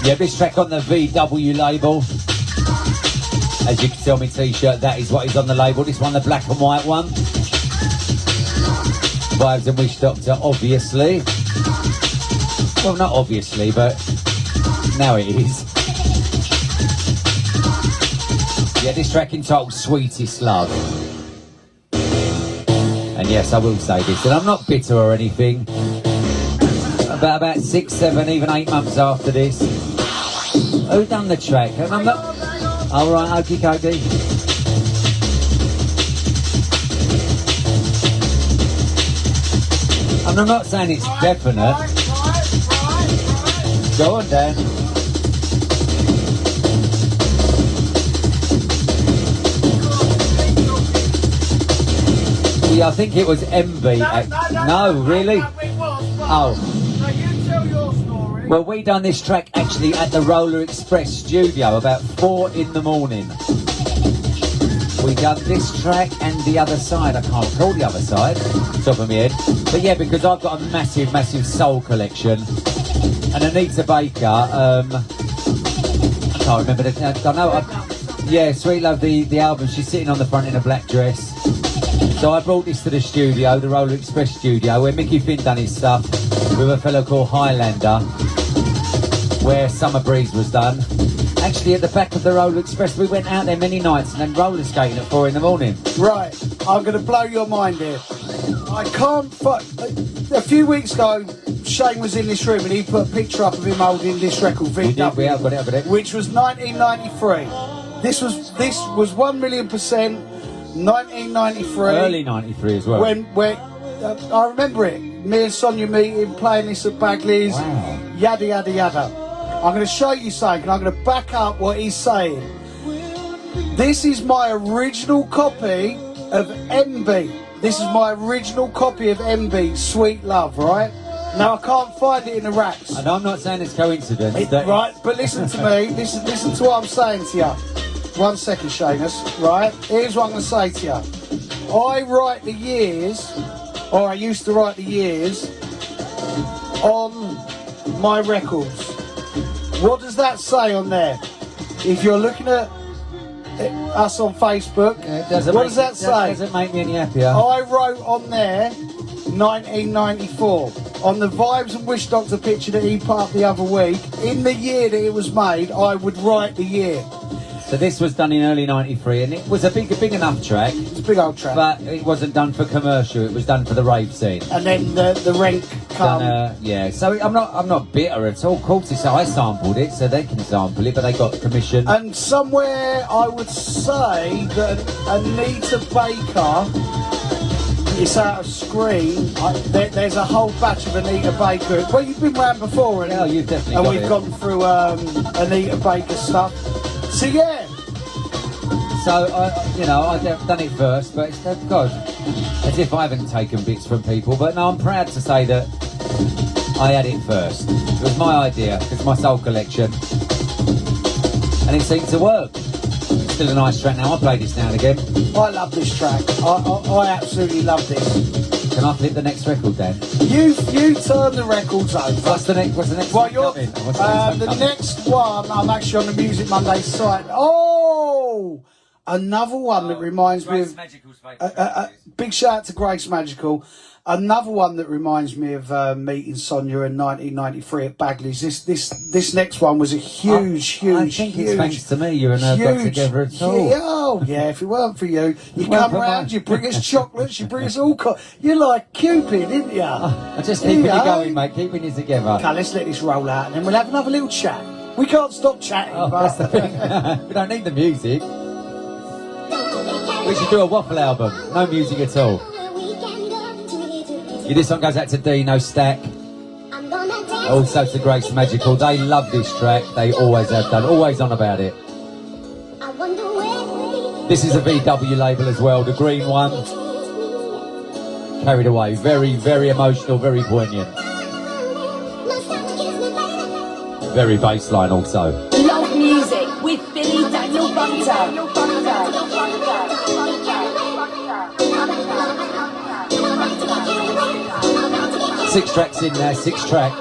Yeah, this track on the VW label. As you can tell, my t-shirt, that is what is on the label. This one, the black and white one. Vibes and Wish Doctor, obviously. Well, not obviously, but now it is. Yeah, this track entitled Sweetest Love. And yes, I will say this, and I'm not bitter or anything. About 6, 7, even 8 months after this. Who done the track? And I'm not... All right, okie dokie. And I'm not saying it's definite. Go on, Dan. Yeah, I think it was Envy. No, really? Oh. Well, we done this track actually at the Roller Express studio about 4 in the morning. We done this track and the other side. I can't recall the other side, top of my head. But yeah, because I've got a massive, massive soul collection. And Anita Baker, I can't remember the... I know. Yeah, Sweet Love, the album. She's sitting on the front in a black dress. So I brought this to the studio, the Roller Express studio, where Mickey Finn done his stuff with a fellow called Highlander, where Summer Breeze was done. Actually, at the back of the Roller Express, we went out there many nights and then roller skating at 4 in the morning. Right, I'm going to blow your mind here. I can't... A few weeks ago, Shane was in this room and he put a picture up of him holding this record, VW, We did, we have got it. which was 1993. This was 1,000,000%, 1993. Early 93 as well. When I remember it. Me and Sonia meeting, playing this at Bagley's, Wow. yada yada yada. I'm going to show you something, and I'm going to back up what he's saying. This is my original copy of MB. This is my original copy of MB, Sweet Love, right? Now I can't find it in the racks. And I'm not saying it's coincidence. Right, but listen to me. Listen to what I'm saying to you. 1 second, Seamus. Right, here's what I'm going to say to you. I write the years, or I used to write the years, on my records. What does that say on there? If you're looking at us on Facebook, what does that say? Doesn't make me any happier. I wrote on there 1994 on the Vibes and Wish Doctor picture that he put up the other week. In the year that it was made, I would write the year. So this was done in early 93 and it was a big enough track. It's a big old track. But it wasn't done for commercial, it was done for the rave scene. And then the rent come. Yeah, so I'm not bitter at all. Of course, it's I sampled it, so they can sample it, but they got permission. And somewhere I would say that Anita Baker, it's out of screen. There's a whole batch of Anita Baker. Well, you've been round before, and, Yeah, you've definitely and got we've it. gone through Anita Baker stuff. So yeah, So I've done it first, but it's God. As if I haven't taken bits from people, but no, I'm proud to say that I had it first. It was my idea, it's my soul collection, and it seemed to work. It's still a nice track now, I play this now and again. I love this track. I absolutely love this. Can I flip the next record, Dan? You turn the records over. What's the next Well, one you're, coming? the next one, I'm actually on the Music Monday site. Oh! Another one that reminds me of... big shout out to Grace Magical. Another one that reminds me of meeting Sonia in 1993 at Bagley's. This next one was a huge, I think it's thanks to me you and her got together at all. Yeah, oh, yeah, if it weren't for you, you come round, you bring us chocolates, you bring us all... You're like Cupid, isn't you? I'm just keeping you going, mate, keeping you together. Okay, let's let this roll out and then we'll have another little chat. We can't stop chatting, Oh, but... that's the thing. We don't need the music. We should do a waffle album. No music at all. Yeah, this one goes out to Dino Stack. Also to Grace Magical. They love this track. They always have done. Always on about it. This is a VW label as well. The green one. Carried Away. Very, very emotional. Very poignant. Very bassline also. Love music with Billy Daniel Bunter. 6 tracks in there. 6 track.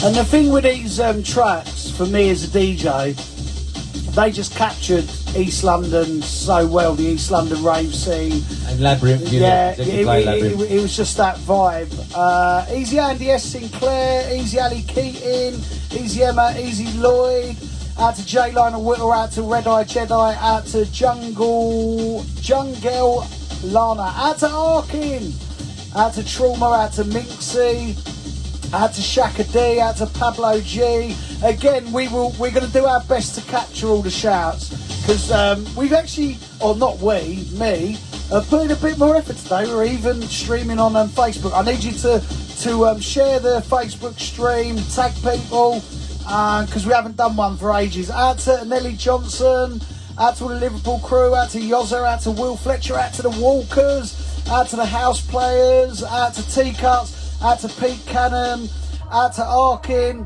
And the thing with these tracks, for me as a DJ, they just captured East London so well, the East London rave scene. And Labyrinth, it was just that vibe. Easy Andy S. Sinclair, Easy Ali Keating, Easy Emma, Easy Lloyd, out to J Lionel Whittle, out to Red Eye Jedi, out to Jungle Lana, out to Arkin, out to Trauma, out to Minxie, out to Shaka D, out to Pablo G. Again, we're going to do our best to capture all the shouts, because we've actually, or not we, me, put in a bit more effort today. We're even streaming on Facebook. I need you to share the Facebook stream, tag people, because we haven't done one for ages. Out to Nelly Johnson, out to the Liverpool crew, out to Yozza, out to Will Fletcher, out to the Walkers, out to the House Players, out to Teacups, out to Pete Cannon, out to Arkin,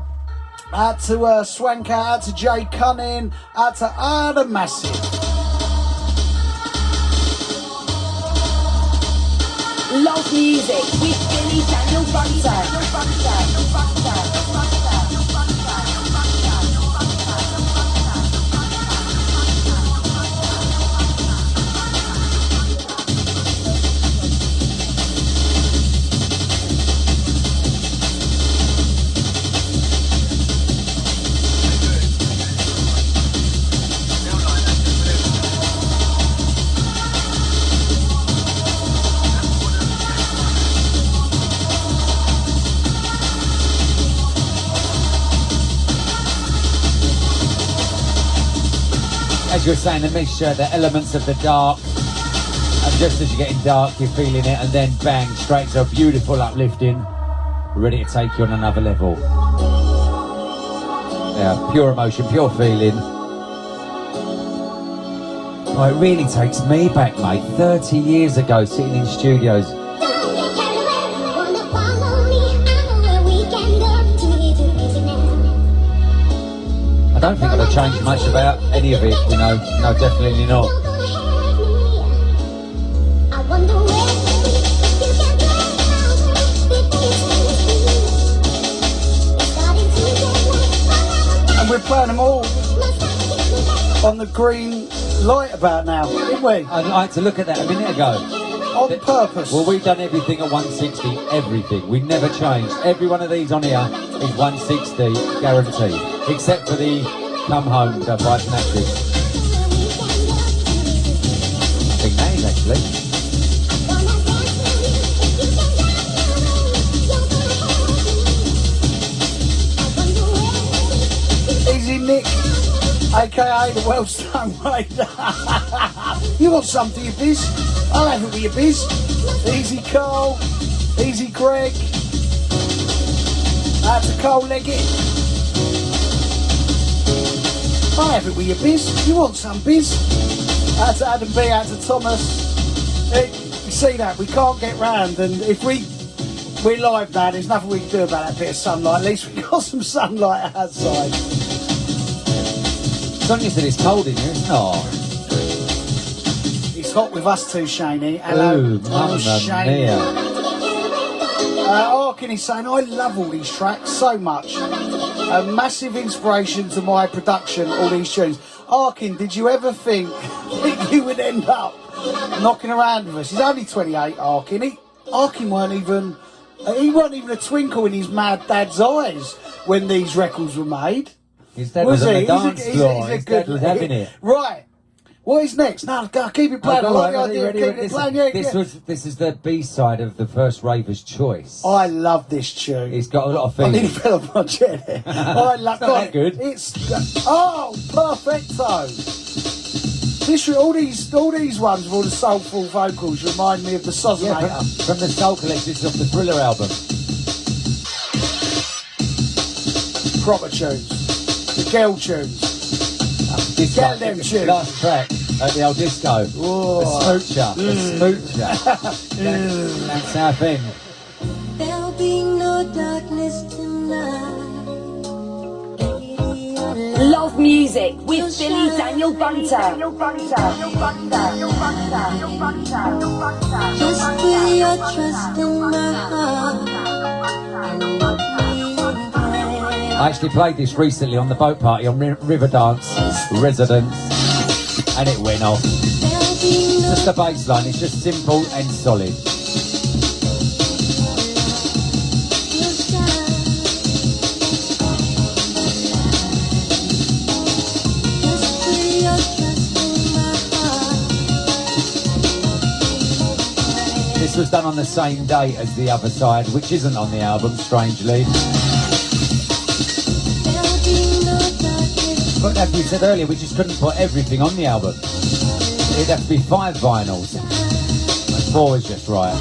out to Swanker, out to Jay Cunning, out to the Massive. Love music with Billy Daniel Bunter. As you were saying, the mixture, the elements of the dark, and just as you're getting dark, you're feeling it, and then bang, straight to a beautiful uplifting, ready to take you on another level. Yeah, pure emotion, pure feeling. Oh, it really takes me back, mate. 30 years ago, sitting in studios. I don't think I'd have changed much about any of it, you know. No, definitely not. And we're playing them all. on the green light about now, didn't we? I'd like to look at that a minute ago. On purpose. Well, we've done everything at 160, everything. We never changed. Every one of these on here is 160, guaranteed. Except for the come home by Fnatic. Big name, actually. Easy Nick, aka the Wellstone Raider. You want some, do you, Biz? I'll have it with you, Biz. Easy Carl, easy Greg. That's a Carl Leggett. I'll have it with you, Biz. You want some, Biz? That's Adam B, that's Thomas. You see that, we can't get round, and if we're live now, there's nothing we can do about that bit of sunlight. At least we've got some sunlight outside. Sonia said it's cold in here, it's not. It's hot with us too, Shaney. Hello. Ooh, mamma mia. Arkin is saying, I love all these tracks so much. A massive inspiration to my production, all these tunes. Arkin, did you ever think that you would end up knocking around with us? He's only 28, Arkin. Arkin weren't even a twinkle in his mad dad's eyes when these records were made. His dad was on the dance floor. He's His dad was having it. Right. What is next? No, go, keep it playing. I like the idea. Keep it playing. Yeah, This is the B-side of the first Raver's Choice. I love this tune. It's got a lot of I nearly feeling. fell off my chair there. I love It's not that good. It's perfecto. All these ones with all the soulful vocals remind me of the Sosinator. Yeah, from the Soul Collector, it's off the Thriller album. Proper tunes. The girl tunes. This Get one, them the tunes. last track at the old disco. Whoa. The smoocher. The smoocher. That's Southend. There'll be no darkness tonight. Love music with Billy Daniel Bunter. Just put your trust in my heart. I actually played this recently on the boat party on Riverdance Residence, and it went off. Just the bass line, it's just simple and solid. This was done on the same day as the other side, which isn't on the album, strangely. But as we said earlier, we just couldn't put everything on the album. It'd have to be 5 vinyls. And 4 is just right.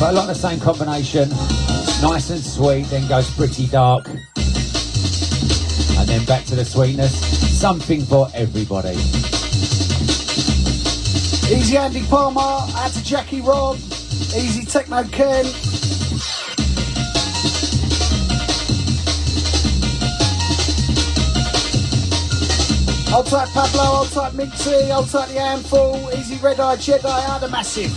But I like the same combination. Nice and sweet, then goes pretty dark. And then back to the sweetness. Something for everybody. Easy Andy Palmer, out to Jackie Rob, easy Techno Ken. Old type Pablo, old type Mixie, old type The Handful, easy Red Eye Jedi, out the Massive.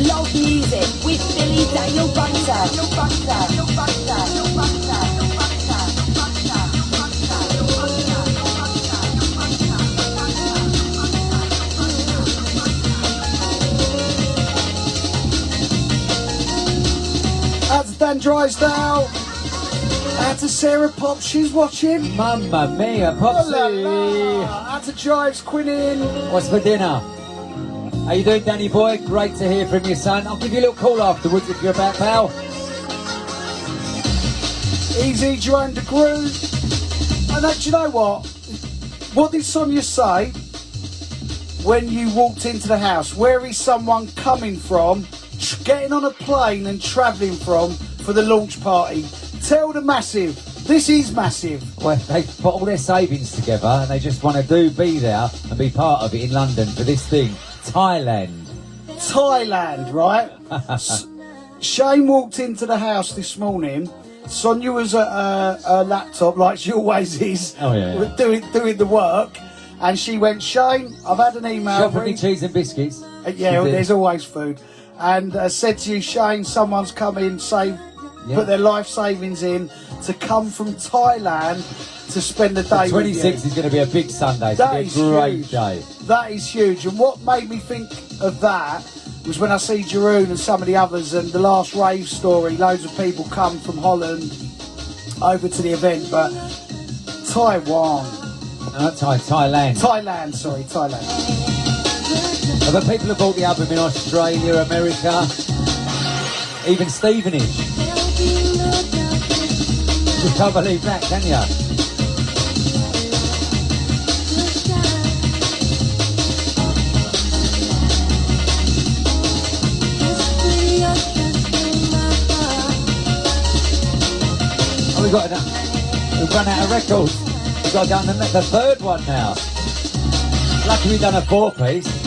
Love music with Billy Daniel Bunter. Out to Dan Drysdale, out to Sarah Pop, she's watching. Mamma mia, Oh la Popsy! la. Out to Jives Quinnin. What's for dinner? How you doing, Danny boy? Great to hear from you, son. I'll give you a little call afterwards if you're about, pal. Easy Jerome de Groot. And do you know what? What did Sonia say when you walked into the house? Where is someone coming from, getting on a plane and travelling from for the launch party? Tell the Massive, this is Massive. Well, they've put all their savings together and they just want to be there and be part of it in London for this thing. Thailand, right? Shane walked into the house this morning. Sonia was at her laptop, like she always is, Oh, yeah. doing the work. And she went, Shane, I've had an email. Shop for me cheese and biscuits. Yeah, She did. there's always food. And said to you, Shane, someone's come in, put their life savings in to come from Thailand to spend the day with you. 26 is going to be a big Sunday. It's going to be a great day. That is huge. And what made me think of that was when I see Jeroen and some of the others, and the last Rave story, loads of people come from Holland over to the event, but Taiwan. Thailand. Thailand. But people have bought the album in Australia, America, even Stevenage. You can't believe that, can you? Oh, we've run out of records. We've got down the third one now. Lucky we've done a 4-piece.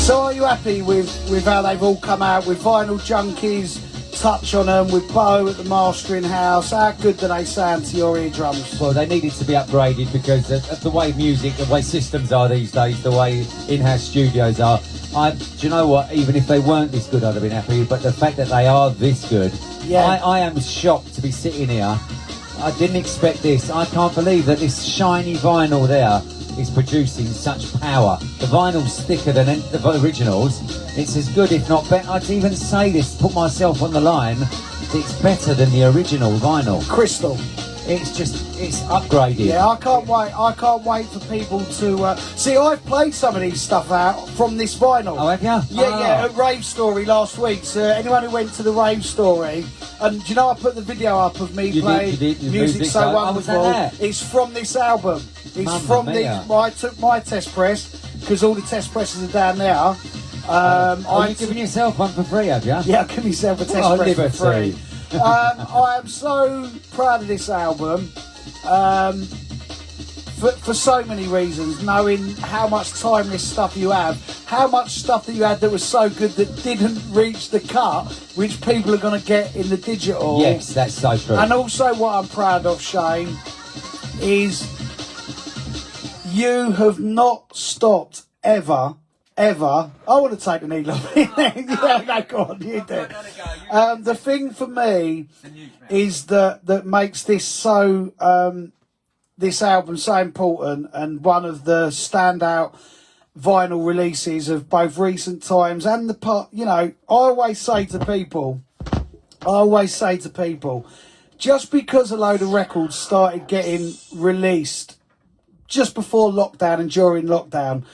So are you happy with how they've all come out, with Vinyl Junkies, touch on them, with Bo at the mastering house? How good do they sound to your eardrums? Well, they needed to be upgraded because of the way music, the way systems are these days, the way in-house studios are. Do you know what? Even if they weren't this good, I'd have been happy. But the fact that they are this good, I am shocked to be sitting here. I didn't expect this. I can't believe that this shiny vinyl there is producing such power. The vinyl's thicker than the originals. It's as good, if not better. I'd even say this, put myself on the line, it's better than the original vinyl. Crystal. It's upgraded. Yeah, I can't wait for people to see. I've played some of these stuff out from this vinyl. Oh, have you? Yeah, at Rave Story last week. So anyone who went to the Rave Story, and do you know I put the video up of me playing Music So Wonderful. It's from this album. It's from this. I took my test press because all the test presses are down there. You've given yourself one for free, have you? Yeah, I've given myself a test press for free. I am so proud of this album for so many reasons, knowing how much timeless stuff you have, how much stuff that you had that was so good that didn't reach the cut, which people are going to get in the digital. Yes, that's so true. And also what I'm proud of, Shane, is you have not stopped ever. I want to take the needle off. Yeah, no, go on, you do. The thing for me is that makes this so this album so important, and one of the standout vinyl releases of both recent times and the part. You know, I always say to people, just because a load of records started getting released just before lockdown and during lockdown,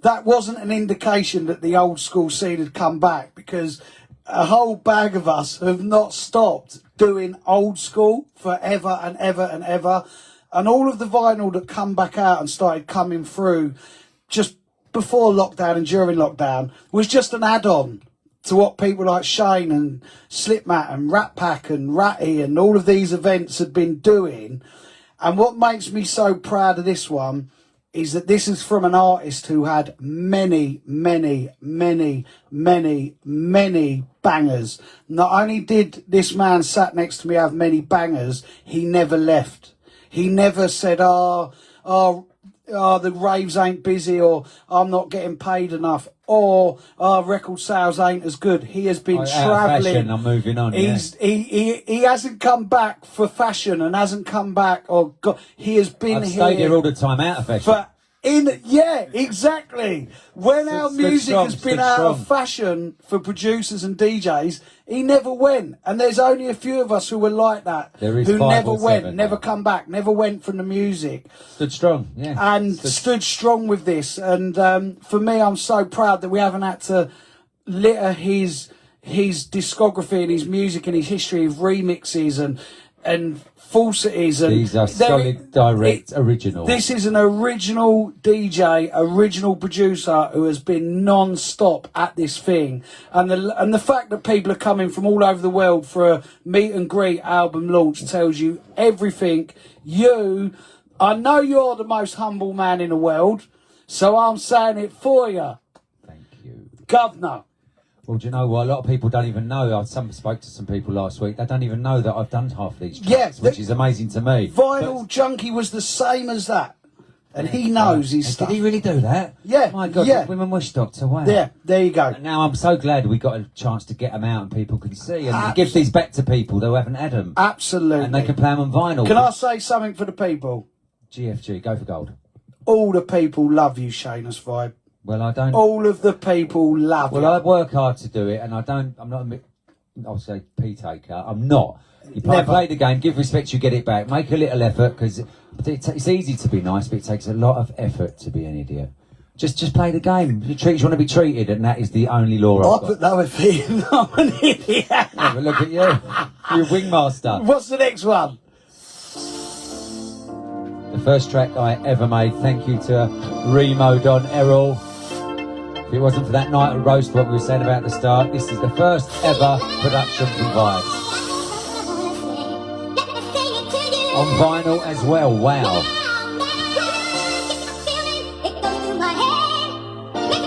that wasn't an indication that the old school scene had come back, because a whole bag of us have not stopped doing old school forever and ever and ever. And all of the vinyl that come back out and started coming through just before lockdown and during lockdown was just an add-on to what people like Shane and Slipmat and Rat Pack and Ratty and all of these events had been doing. And what makes me so proud of this one is that this is from an artist who had many, many, many, many, many bangers. Not only did this man sat next to me have many bangers, he never left. He never said, the raves ain't busy, or I'm not getting paid enough, or record sales ain't as good. He has been travelling. I'm moving on. He hasn't come back for fashion and hasn't come back. He has been I've stayed here all the time out of fashion. Exactly. When our music has been out of fashion for producers and DJs, he never went. And there's only a few of us who were like that, who never went, never come back, never went from the music. Stood strong, yeah. And stood strong with this. And for me, I'm so proud that we haven't had to litter his discography and his music and his history of remixes and falsities. And these are solid, direct, original. This is an original DJ, original producer who has been non-stop at this thing. And the fact that people are coming from all over the world for a meet and greet album launch tells you everything. I know you're the most humble man in the world, so I'm saying it for you. Thank you. Governor, Well, do you know what? A lot of people don't even know. I spoke to some people last week. They don't even know that I've done half of these tracks, which is amazing to me. Vinyl Junkie was the same as that. And he knows his stuff. Did he really do that? Yeah. My God, yeah. Women Wish Doctor, wow. Yeah, there you go. And now I'm so glad we got a chance to get them out and people can see and give these back to people who haven't had them. Absolutely. And they can play them on vinyl. Can I say something for the people? GFG, go for gold. All the people love you, Shayna's Vibe. Well, I don't... All of the people love you. Well, I work hard to do it, and I'm not I'll say P-taker. I'm not. You play the game, give respect, you get it back. Make a little effort, because it's easy to be nice, but it takes a lot of effort to be an idiot. Just play the game. You want to be treated, and that is the only law I've got. Put no effort in. I'm an idiot. Yeah, but look at you. You're a wingmaster. What's the next one? The first track I ever made. Thank you to Remo Don Errol. If it wasn't for that night at Roast, what we were saying about at the start, this is the first ever production from Vibes. On vinyl as well, wow.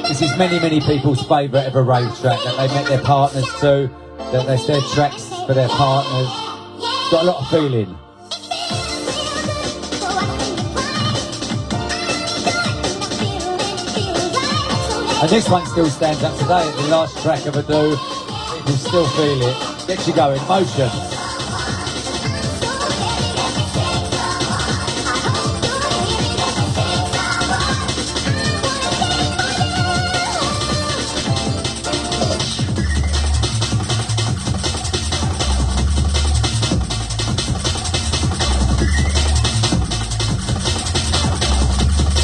This is many, many people's favourite ever rave track that they met their partners to, that they said tracks for their partners. It's got a lot of feeling. And this one still stands up today. It's the last track of a do. People still feel it. Gets you going. Motion.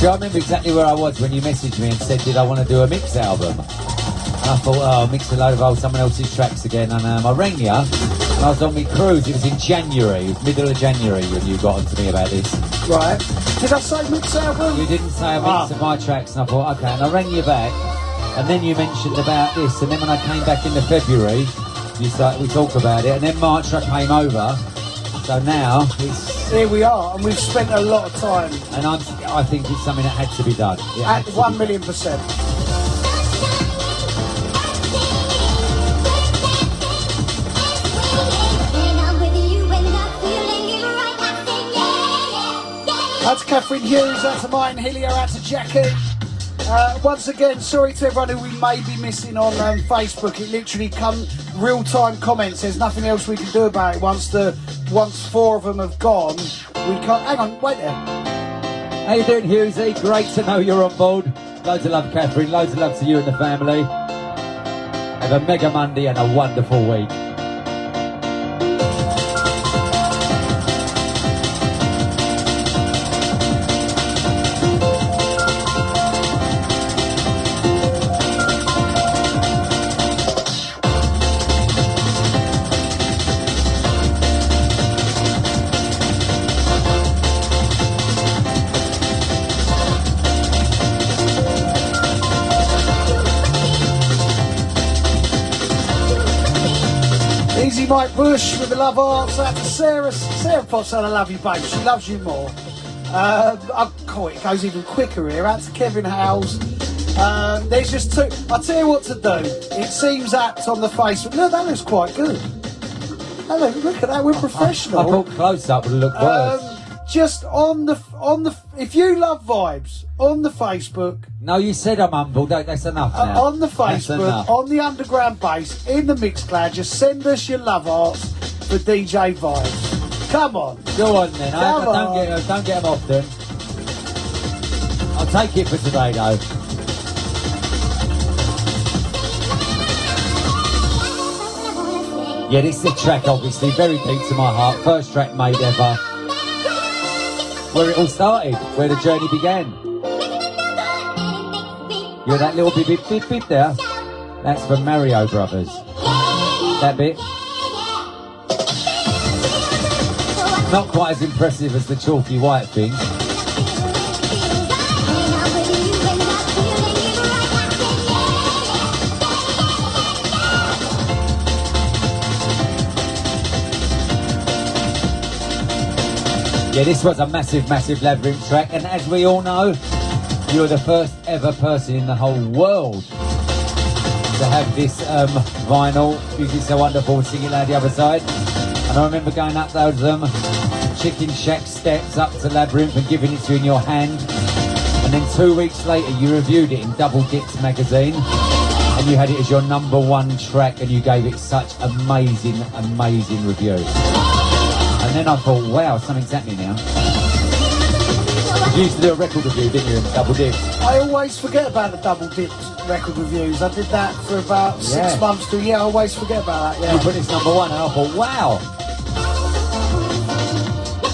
I remember exactly where I was when you messaged me and said, did I want to do a mix album? And I thought, oh, I'll mix a load of someone else's tracks again. And I rang you, and I was on my cruise. It was in January, it was middle of January when you got on to me about this. Right. Did I say mix album? You didn't say a mix of my tracks, and I thought, okay. And I rang you back, and then you mentioned about this. And then when I came back into February, we talked about it. And then March I came over. So now it's... Here we are, and we've spent a lot of time. And I think it's something that had to be done. At 1,000,000%. Out to Catherine Hughes, out to Martin Hillier, out to Jackie. Once again, sorry to everyone who we may be missing on Facebook. It literally real-time comments. There's nothing else we can do about it. Once 4 of them have gone, we can't. Hang on, wait there. How you doing, Hughesy? Great to know you're on board. Loads of love, Catherine. Loads of love to you and the family. Have a mega Monday and a wonderful week. Mike Bush with the love arts. Out to Sarah Potts, I love you, babe. She loves you more. It goes even quicker here. Out to Kevin Howes. There's just two. I'll tell you what to do. It seems apt on the Facebook. No, that looks quite good. Look at that. We're professional. I thought close up would look worse. Just on the. If you love Vibes on the Facebook. No, you said I'm humble. That's enough now. On the Facebook, on the Underground Bass, in the Mixcloud, just send us your love arts for DJ Vibes. Come on. Go on then. Don't get them often. I'll take it for today though. Yeah, this is a track obviously very deep to my heart. First track made ever. Where it all started, where the journey began. You're that little bit there. That's for Mario Brothers. That bit. Not quite as impressive as the chalky white thing. Yeah, this was a massive, massive Labyrinth track, and as we all know, you're the first ever person in the whole world to have this vinyl, Music So Wonderful, Sing It Loud the other side. And I remember going up those Chicken Shack steps up to Labyrinth and giving it to you in your hand. And then 2 weeks later, you reviewed it in Double Dips magazine. And you had it as your #1 track, and you gave it such amazing, amazing reviews. And then I thought, wow, something's happening now. You used to do a record review, didn't you, in Double Dips? I always forget about the Double Dips record reviews. I did that for about 6 months to a year. I always forget about that, yeah. You put this #1, and I thought, wow.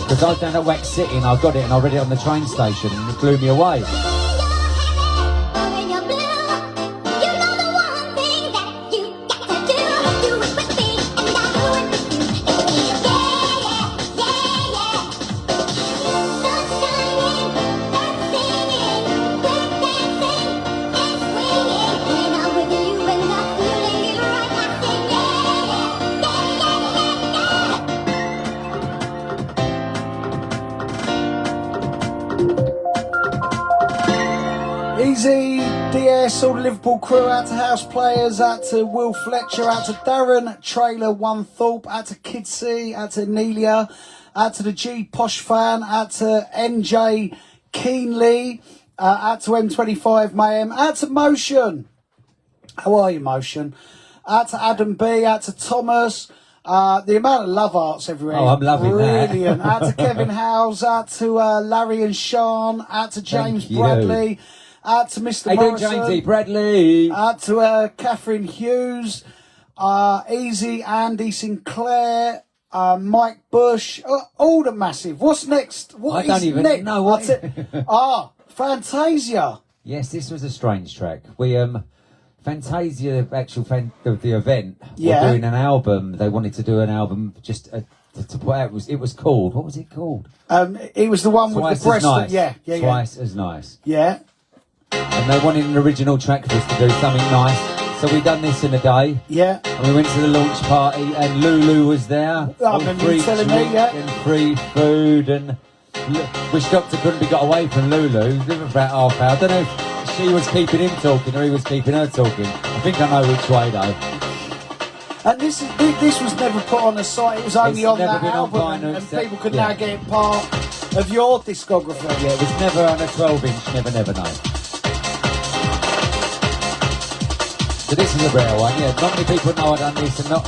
Because I was down at Wax City, and I got it, and I read it on the train station, and it blew me away. Easy, DS, all the Liverpool crew, out to House Players, out to Will Fletcher, out to Darren, Trailer, One Thorpe, out to Kidsey, out to Nelia, out to the G Posh fan, out to NJ Keenley, out to M25 Mayhem, out to Motion. How are you, Motion? Out to Adam B, out to Thomas. The amount of love arts everywhere. Oh, I'm loving that. Brilliant. Out to Kevin Howes, out to Larry and Sean, out to James Thank you. Bradley, out to Mr. Hey, doing Morrison, James E. Bradley. out to Catherine Hughes, Easy, Andy Sinclair, Mike Bush, all the massive. What's next? What I don't is even next? know what. Fantasia. Yes, this was a strange track. We Fantasia, the actual the event, Yeah. were doing an album. They wanted to do an album just to put out. It was called. What was it called? It was the one with Twice the breast. as nice. Yeah. Twice as nice. Yeah. And they wanted an original track for us to do something nice. So we done this in a day. Yeah. And we went to the launch party, and Lulu was there. I All remember free you telling me, drink yeah. and free food, and wish Doctor couldn't be got away from Lulu. It was about half hour. I don't know if she was keeping him talking or he was keeping her talking. I think I know which way though. And this was never put on a site. It was only It's on never that been on album, vinyl, and except- people could yeah. now get it part of your discography. Yeah, it was never on a 12-inch. Never know. So this is a rare one. Yeah, not many people know I've done this, and not.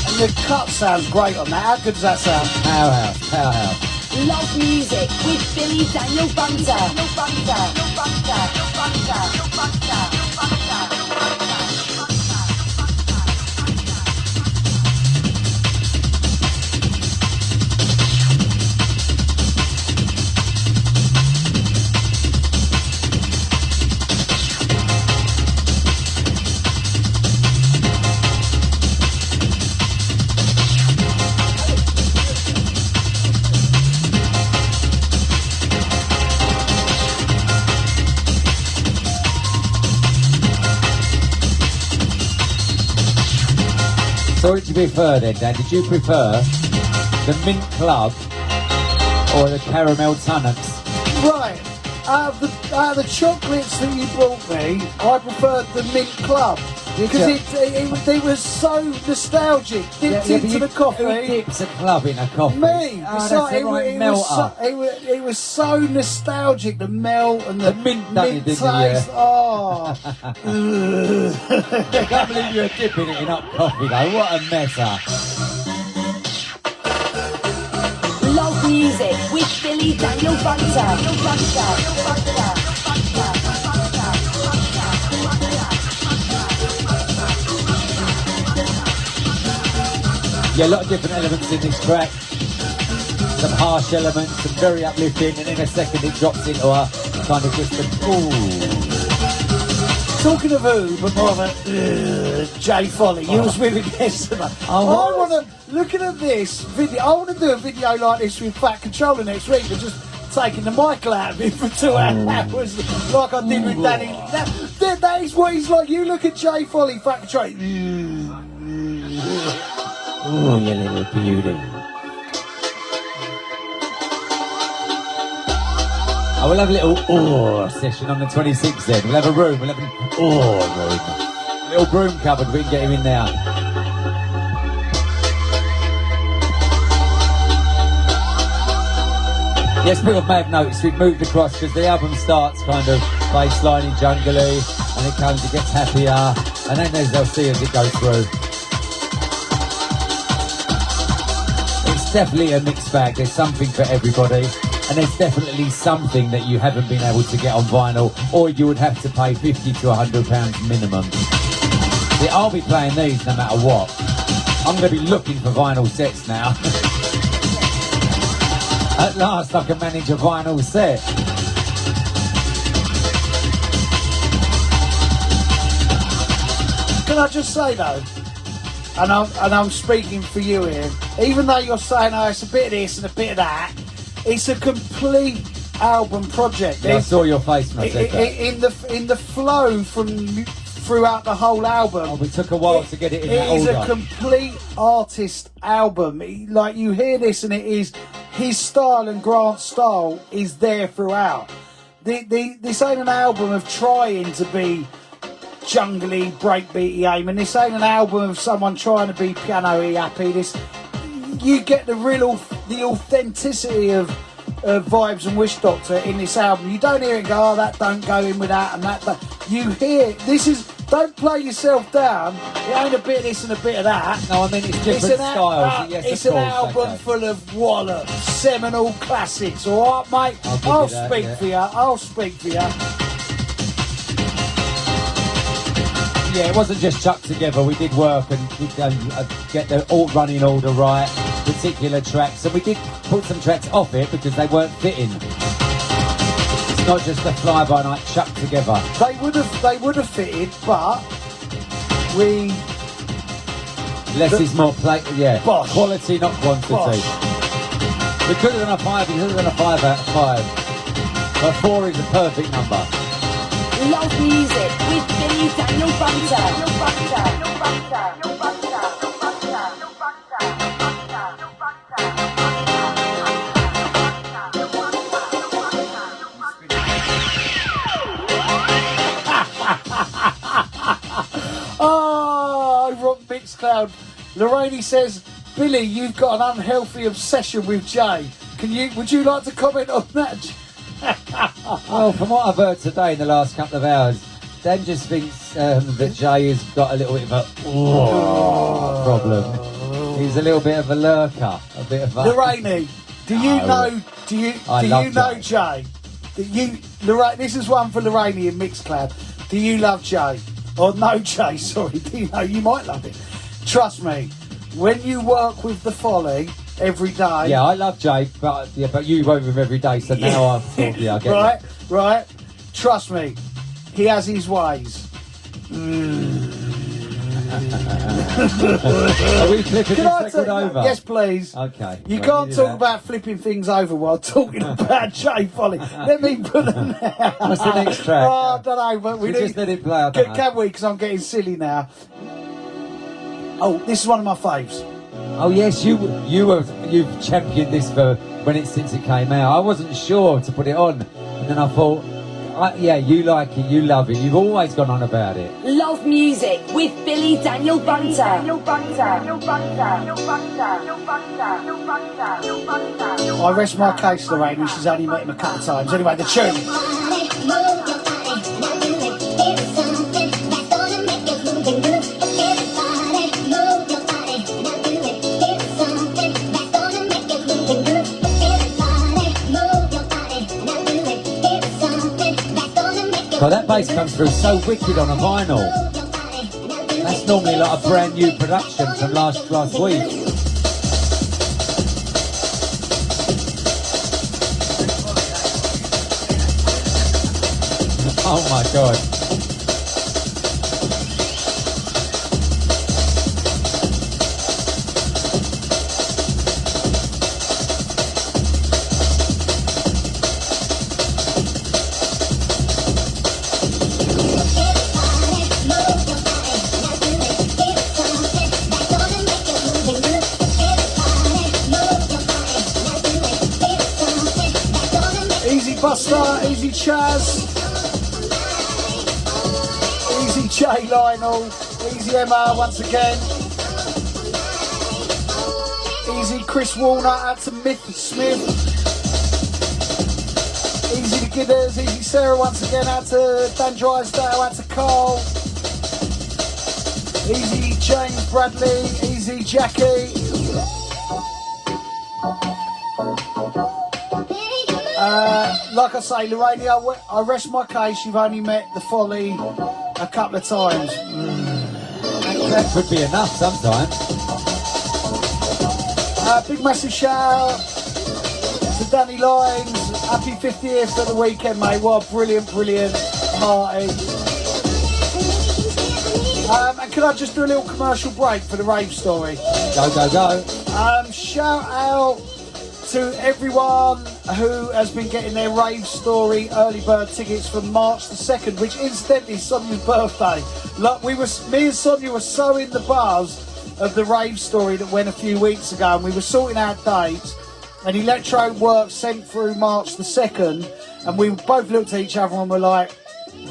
And the cut sounds great on that. How good does that sound? Powerhouse. Love music with Billy Daniel Bunter. So what did you prefer then, Dan? Did you prefer the Mint Club or the Caramel Tunnocks? Right. Out of the chocolates that you brought me, I preferred the Mint Club. Because it was so nostalgic. Dipped into the coffee. Who dips a club in a coffee? Me. Oh, It's that's like, the right melter. it was so nostalgic, the melt and the mint done it, taste. didn't you? Oh. I can't believe you were dipping it in hot coffee though. What a messer. Love music with Billy Daniel Bunter. Yeah, a lot of different elements in this track. Some harsh elements, some very uplifting, and in a second it drops into a kind of just a Talking of who, but more of a Jay Foley. You was with him yesterday. I want to, looking at this video, I want to do a video like this with Fat Controller next week, but just taking the Michael out of him for 2 hours, like I did with Danny. That is what he's like. You look at Jay Foley, Fat Controller. Oh, you little beauty. I will have a little session on the 26th then. We'll have a room. We'll have an room. A little broom cupboard. We can get him in there. Yes, people may have noticed we've moved across because the album starts kind of bassliney, jungly, and it gets happier, and then they'll see as it goes through. It's definitely a mixed bag. There's something for everybody, and there's definitely something that you haven't been able to get on vinyl, or you would have to pay £50 to £100 minimum. See, I'll be playing these no matter what. I'm going to be looking for vinyl sets now. At last I can manage a vinyl set. Can I just say though, and I'm speaking for you here, even though you're saying, oh, it's a bit of this and a bit of that, it's a complete album project. Yeah, I saw your face when I said that. In the flow throughout the whole album. Oh, it took a while to get it in that It is order. a complete artist album. Like, you hear this and it is his style, and Grant's style is there throughout. This ain't an album of trying to be jungly, breakbeaty aim, and this ain't an album of someone trying to be piano-y happy. You get the authenticity of Vibes and Wish Doctor in this album. You don't hear it go, oh, that don't go in with that and that. You hear, don't play yourself down. It ain't a bit of this and a bit of that. No, I mean it's different styles. Yes, it's of an course, album okay. full of wallops, seminal classics. All right, mate. I'll speak for you. I'll speak for you. Yeah, it wasn't just chucked together. We did work and get the running order right, particular tracks, and we did put some tracks off it because they weren't fitting. It's not just a fly-by-night chucked together. They would have fitted, but we. Less is more yeah. Bosh. Quality, not quantity. Bosh. We could have done a 5. We could have done a 5 out of 5. But 4 is a perfect number. Love music with Billy Daniel Bunter. Oh, over on Mixcloud, Lorraine says, Billy, you've got an unhealthy obsession with Jay. Would you like to comment on that? Well, from what I've heard today in the last couple of hours, Dan just thinks that Jay has got a little bit of a problem. He's a little bit of a lurker, a bit of a. Lorraine, do you know Jay? Lorraine, this is one for Lorraine in Mixcloud. Do you love Jay? Or no Jay, sorry. Do you know? You might love it. Trust me, when you work with the Folly every day. Yeah, I love Jay, but you work with him every day, so now I get it. Right. Trust me, he has his ways. Are we flipping this record over? Yes, please. Okay. You can't talk about flipping things over while talking about Jay Folly. Let me put them there. What's the next track? Oh, I don't know, but we just let it play. I don't know. Can we? Because I'm getting silly now. Oh, this is one of my faves. Oh yes, you've championed this since it came out. I wasn't sure to put it on, and then I thought, yeah, you like it, you love it. You've always gone on about it. Love music with Billy Daniel Bunter. I rest my case, Lorraine. She's only met him a couple of times. Anyway, the tune. Well, that bass comes through so wicked on a vinyl. That's normally like a brand new production from last week. Oh my God. Buster, Easy Chaz, Easy J Lionel, Easy Emma once again, Easy Chris Warner, out to Myth Smith, Easy the Gidders, Easy Sarah once again, out to Dan Drysdale, out to Carl, Easy James Bradley, Easy Jackie. Like I say, Lorraine, I rest my case. You've only met the Folly a couple of times. That could be enough sometimes. Big massive shout out to Danny Lyons. Happy 50th at the weekend, mate. What a brilliant party. And can I just do a little commercial break for the Rave story? Go. Shout out to everyone who has been getting their Rave Story early bird tickets for March the 2nd, which incidentally is Sonia's birthday. Look, me and Sonia were so in the buzz of the Rave Story that went a few weeks ago, and we were sorting out dates, and Electro Works sent through March the 2nd, and we both looked at each other and were like,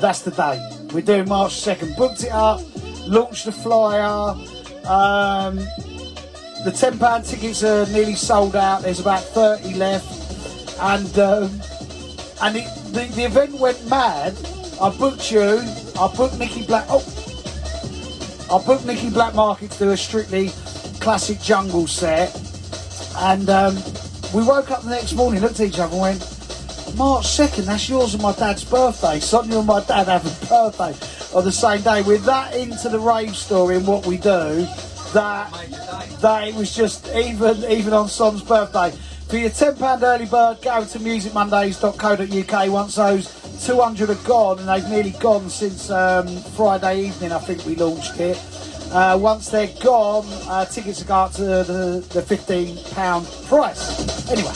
that's the date. We're doing March the 2nd. Booked it up, launched the flyer. The £10 tickets are nearly sold out. There's about 30 left, and the event went mad. I booked you. I booked Nicky Black. I booked Nicky Black Market to do a strictly classic jungle set, and we woke up the next morning, looked at each other, and went, March 2nd. That's yours and my dad's birthday. Sonia and my dad have a birthday on the same day. We're that into the Rave Story and what we do that it was just even on Son's birthday. For your £10 early bird, go to musicmondays.co.uk. Once those 200 are gone, and they've nearly gone since Friday evening, I think we launched it. Once they're gone, tickets go up to the £15 price. Anyway.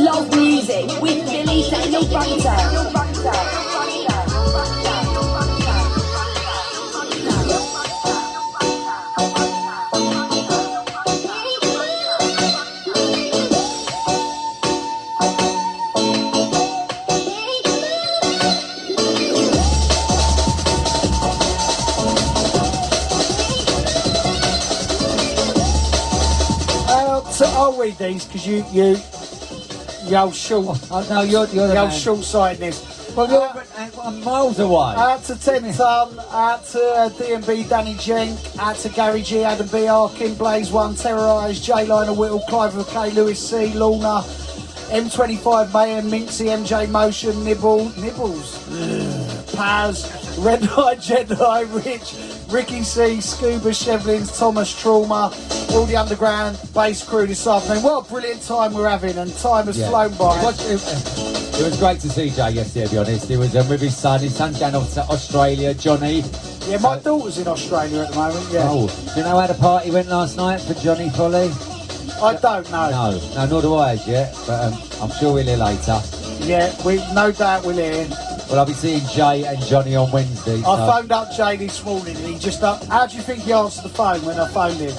Love music with Billy Daniel Bunter. I'll read these because you old short. Oh, no, you're the old man. short-sightedness. Well, I'm miles away. Out to 10 Ton, out to D&B Danny Jenk, out to Gary G, Adam B, Arkin, Blaze 1, Terrorise, J Liner Whittle, Clive K, Lewis C, Lorna, M25 Mayhem, Minxie, MJ Motion, Nibbles, Paz, Red Eye, Jedi, Rich, Ricky C, Scuba, Shevlins, Thomas Trauma, all the underground bass crew this afternoon. What a brilliant time we're having, and time has flown by. It was great to see Jay yesterday, to be honest. He was with his son. His son's going off to Australia, Johnny. Yeah, my daughter's in Australia at the moment, yeah. Oh, do you know how the party went last night for Johnny Folly? I don't know. No, nor do I as yet, but I'm sure we'll hear later. Yeah, no doubt we'll hear. Well, I'll be seeing Jay and Johnny on Wednesday. I phoned up Jay this morning, and he just... how do you think he answered the phone when I phoned him?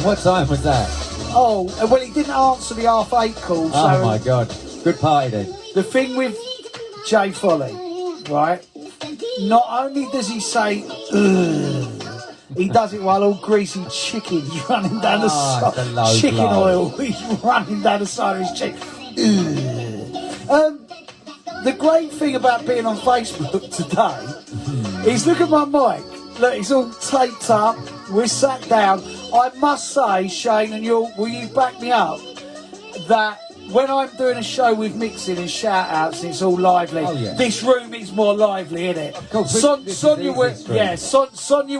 What time was that? Oh, well, he didn't answer the 8:30 call. So Oh my God, good party then. The thing with Jay Folly, right? Not only does he say, ugh, he does it while all greasy chicken's running down the side. Chicken oil, he's running down the side of his cheek. The great thing about being on Facebook today is look at my mic. Look, it's all taped up. We're sat down. I must say, Shane, and will you back me up, that when I'm doing a show with mixing and shout-outs, it's all lively. Oh, yeah. This room is more lively, isn't it? Cool, Sonia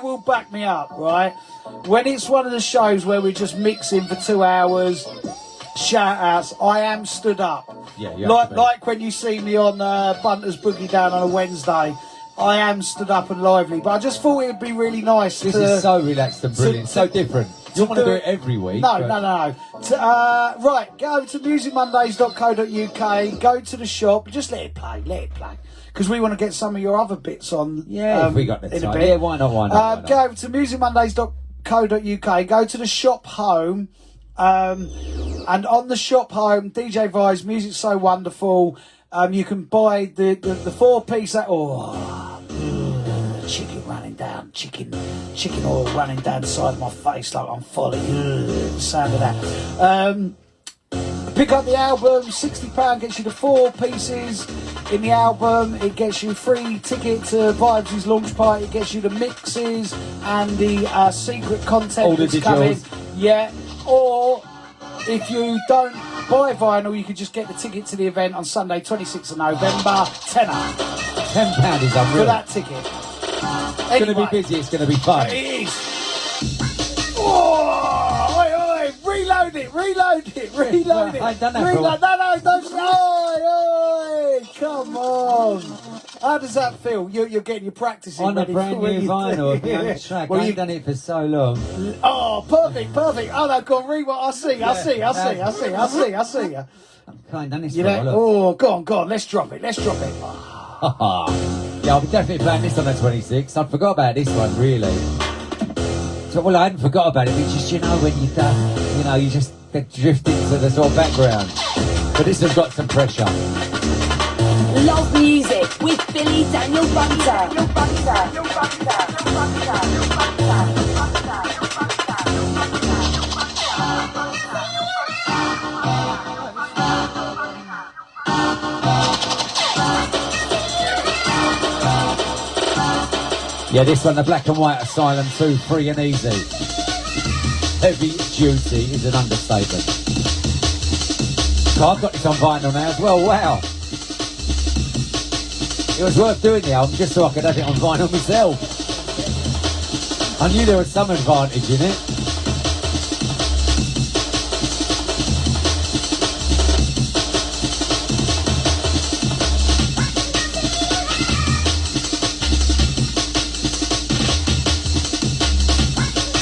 will back me up, right? When it's one of the shows where we're just mixing for 2 hours, shout-outs, I am stood up. Yeah, like when you see me on Bunter's Boogie Down on a Wednesday, I am stood up and lively. But I just thought it would be really nice. This is so relaxed and brilliant, so different. You don't want to do it every week. No. Right, go to musicmondays.co.uk, go to the shop, just let it play. Because we want to get some of your other bits on. Yeah, if we got the in time. a bit. Yeah, why not? Go over to musicmondays.co.uk. Go to the shop home, and on the shop home, DJ Vi's Music's So Wonderful. You can buy the 4-piece. Chicken running down, chicken oil running down the side of my face like I'm folly. The sound of that. Pick up the album, £60 gets you the 4 pieces in the album. It gets you free ticket to Vibes' launch party. It gets you the mixes and the secret content All the that's coming. digitals. Yeah, or if you don't buy vinyl, you can just get the ticket to the event on Sunday, 26th of November. £10 £10 is unreal. for that ticket. It's going to be busy, it's going to be fun. It is. Oh, oi, reload it. I've done that for a Reload. No, don't. Oi, come on. How does that feel? You're getting your practicing On a ready brand for when new you vinyl, do- on the track. Well, I've done it for so long. Oh, perfect. Oh, no, go on, read what I see. I see. I can't done this You for a know, while. go on. Let's drop it. Yeah, I'll be definitely playing this on the 26th. I forgot about this one, really. So, well, I hadn't forgot about it, but just, when you're done, you just get drifted to the sort of background. But this has got some pressure. Love music with Billy Daniel Bunter. Yeah, this one, the black and white Asylum 2, free and easy. Heavy duty is an understatement. So I've got this on vinyl now as well, wow. It was worth doing the album just so I could have it on vinyl myself. I knew there was some advantage in it.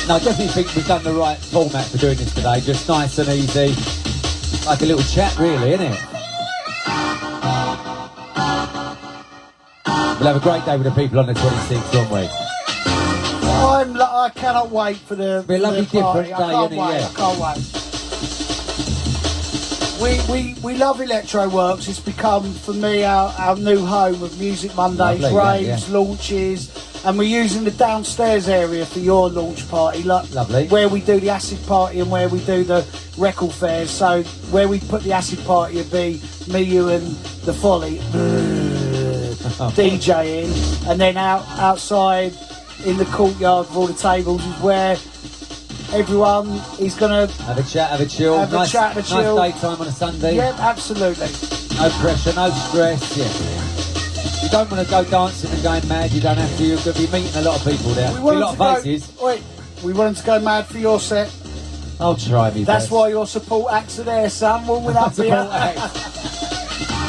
No, I definitely think we've done the right format for doing this today. Just nice and easy. Like a little chat, really, isn't it? We'll have a great day with the people on the 26th, won't we? I cannot wait for the. Be a lovely for the party. different day, innit? Yeah. I can't wait. We love Electro Works. It's become, for me, our new home of Music Mondays, Lovely, raves, yeah. launches, and we're using the downstairs area for your launch party. Lovely. Where we do the acid party and where we do the record fairs. So where we put the acid party would be me, you, and the Folly DJing, and then outside in the courtyard with all the tables is where everyone is going to Have a chat, have a chill. Have a chat, have a chill. Nice daytime on a Sunday. Yeah, absolutely. No pressure, no stress, yeah. You don't want to go dancing and going mad, you don't have to. You're going to be meeting a lot of people there. We A want lot them of to faces. go. Wait, we want them to go mad for your set. I'll try me That's best. why your support acts are there, son. Warm it up for you. Support act.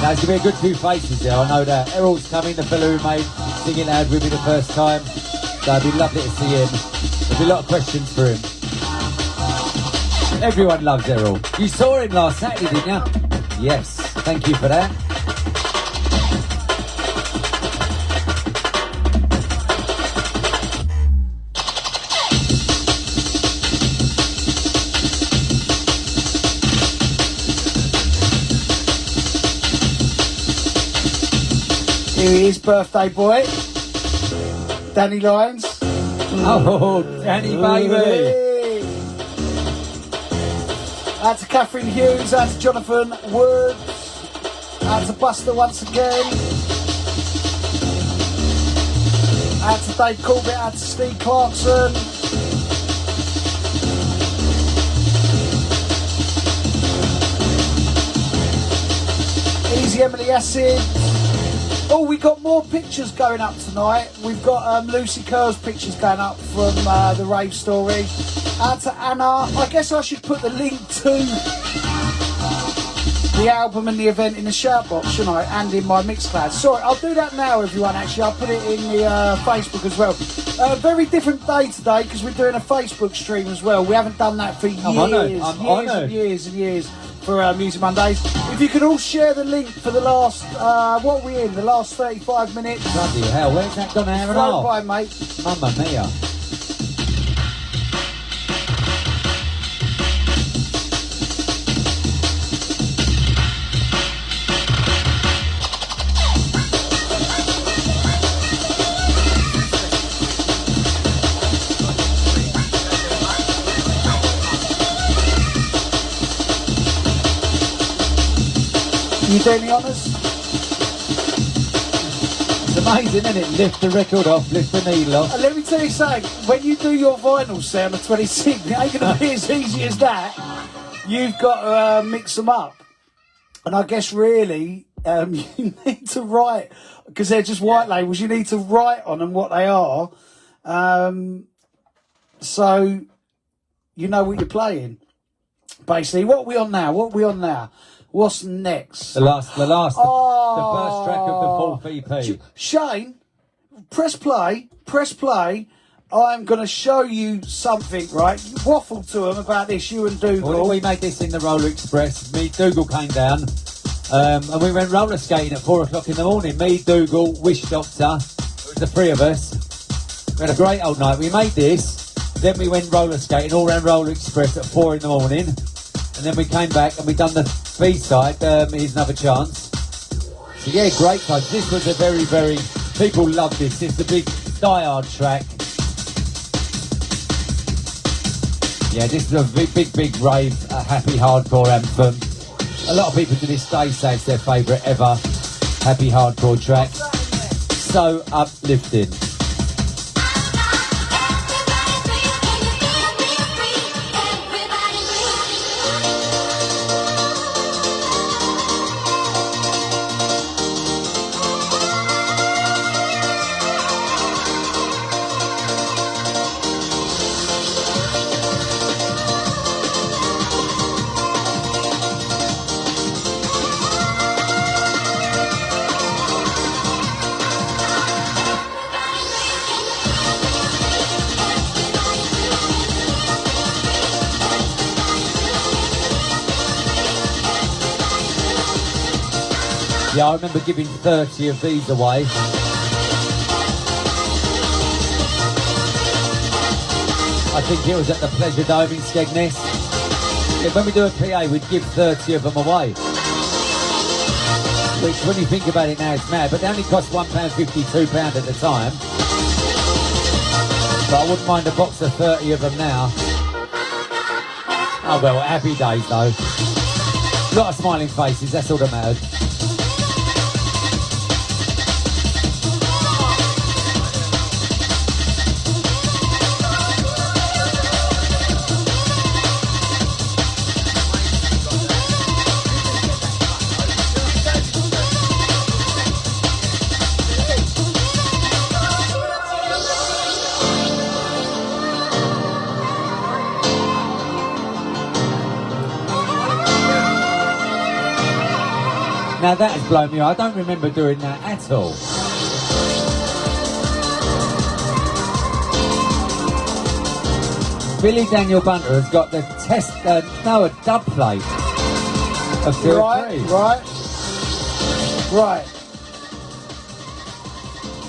Now, it's going to be a good few faces there, I know that. Errol's coming, the fella who made Singing Loud with me the first time. So it'd be lovely to see him. There'll be a lot of questions for him. Everyone loves Errol. You saw him last Saturday, didn't you? Yes. Thank you for that. Here he is, birthday boy. Danny Lyons. Oh, Danny, baby. Hey. Out to Catherine Hughes, out to Jonathan Woods, out to Buster once again. Out to Dave Corbett, out to Steve Clarkson. Easy Emily Acid. Oh, we got more pictures going up tonight. We've got Lucy Kerr's pictures going up from the Rave story. Out to Anna. I guess I should put the link to the album and the event in the shout box, shouldn't I? And in my Mixcloud. Sorry, I'll do that now, everyone, actually. I'll put it in the Facebook as well. Very different day today because we're doing a Facebook stream as well. We haven't done that for years. I'm honoured. Years and years for Music Mondays. If you could all share the link for the last, what are we in? The last 35 minutes. Bloody hell, where's that gone, hour and a Flow half? by, mate. Mamma mia. You doing the honours? It's amazing, isn't it? Lift the record off, lift the needle off. And let me tell you something, when you do your vinyl set on the 26th, it ain't going to be as easy as that. You've got to mix them up. And I guess really, you need to write, because they're just white labels, you need to write on them what they are. So you know what you're playing. Basically, what are we on now? What's next? The first track of the fourth EP. Shane, press play. I'm going to show you something, right? Waffle to them about this, you and Dougal. Well, we made this in the Roller Express. Me, Dougal came down, and we went roller skating at 4 o'clock in the morning. Me, Dougal, Wish Doctor, it was the three of us. We had a great old night. We made this, then we went roller skating all around Roller Express at 4 in the morning, and then we came back and we done the B-side, Here's Another Chance. So yeah, great time. This was a very, very, people love this. It's a big die-hard track. Yeah, this is a big rave, happy hardcore anthem. A lot of people to this day say it's their favourite ever happy hardcore track. So uplifting. Yeah, I remember giving 30 of these away. I think it was at the Pleasure Dome in Skegness. Yeah, when we do a PA, we'd give 30 of them away. Which, when you think about it now, it's mad. But they only cost £1.50, £2 at the time. But I wouldn't mind a box of 30 of them now. Oh well, happy days though. A lot of smiling faces, that's all that matters. Now that has blown me away. I don't remember doing that at all. Billy Daniel Bunter has got the a dub plate of Field 3.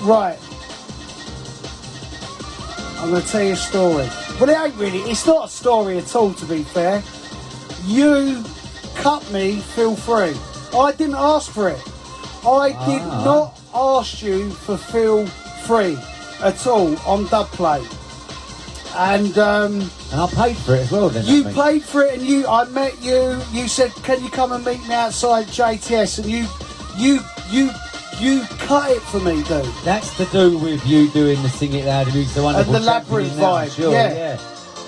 Right. I'm going to tell you a story. Well, it ain't really. It's not a story at all, to be fair. You cut me, Feel Free. I didn't ask for it. I did not ask you for Feel Free at all on dubplate. And I paid for it as well. Then you paid for it, and I met you. You said, "Can you come and meet me outside JTS?" And you cut it for me, dude. That's to do with you doing the Sing It Loud and It's the Wonderful And the Labyrinth vibe, sure, yeah.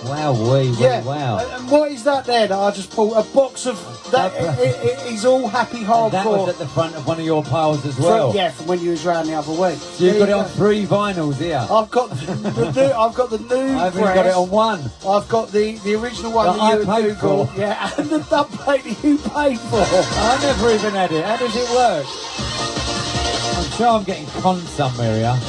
Wow, wow. And what is that there that I just pulled? A box of that. It's all happy hardcore. And that was at the front of one of your piles as well. From when you was round the other week. So you've got it on 3 vinyls here. I've got the new. I've even got it on 1. I've got the original one that you paid Google. for. Yeah, and the dub plate that you paid for. I never even had it. How does it work? I'm sure I'm getting conned somewhere here.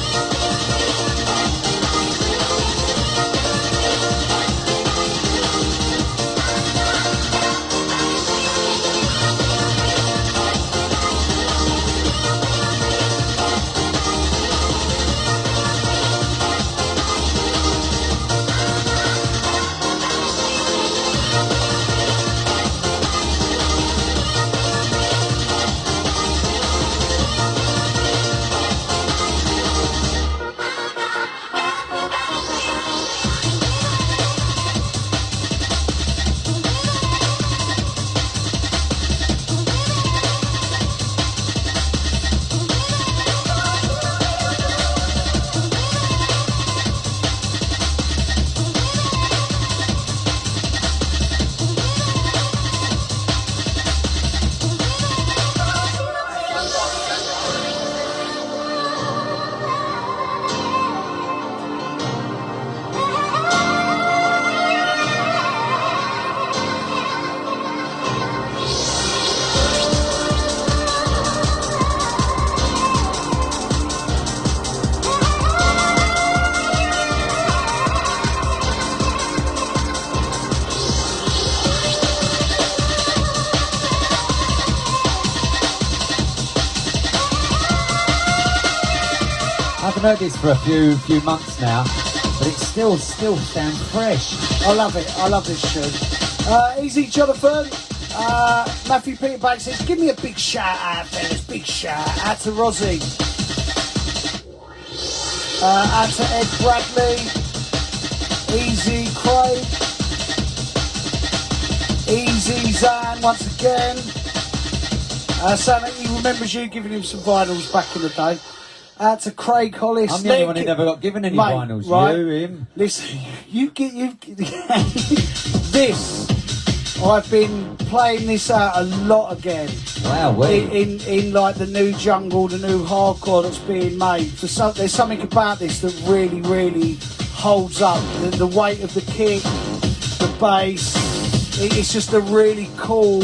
haven't heard this for a few months now, but it still sounds fresh. I love it. I love this tune. Easy Jonathan. Matthew Peterbank says, give me a big shout out, fellas. Big shout out to Rosie. Out to Ed Bradley. Easy Craig. Easy Zan once again. Saying that he remembers you giving him some vinyls back in the day. Out to Craig Hollis. I'm the only one who never got given any Mate, vinyls. right? You, him. Listen, you this. I've been playing this out a lot again. Wow, in like the new jungle, the new hardcore that's being made. There's something about this that really, really holds up. The weight of the kick, the bass. It's just a really cool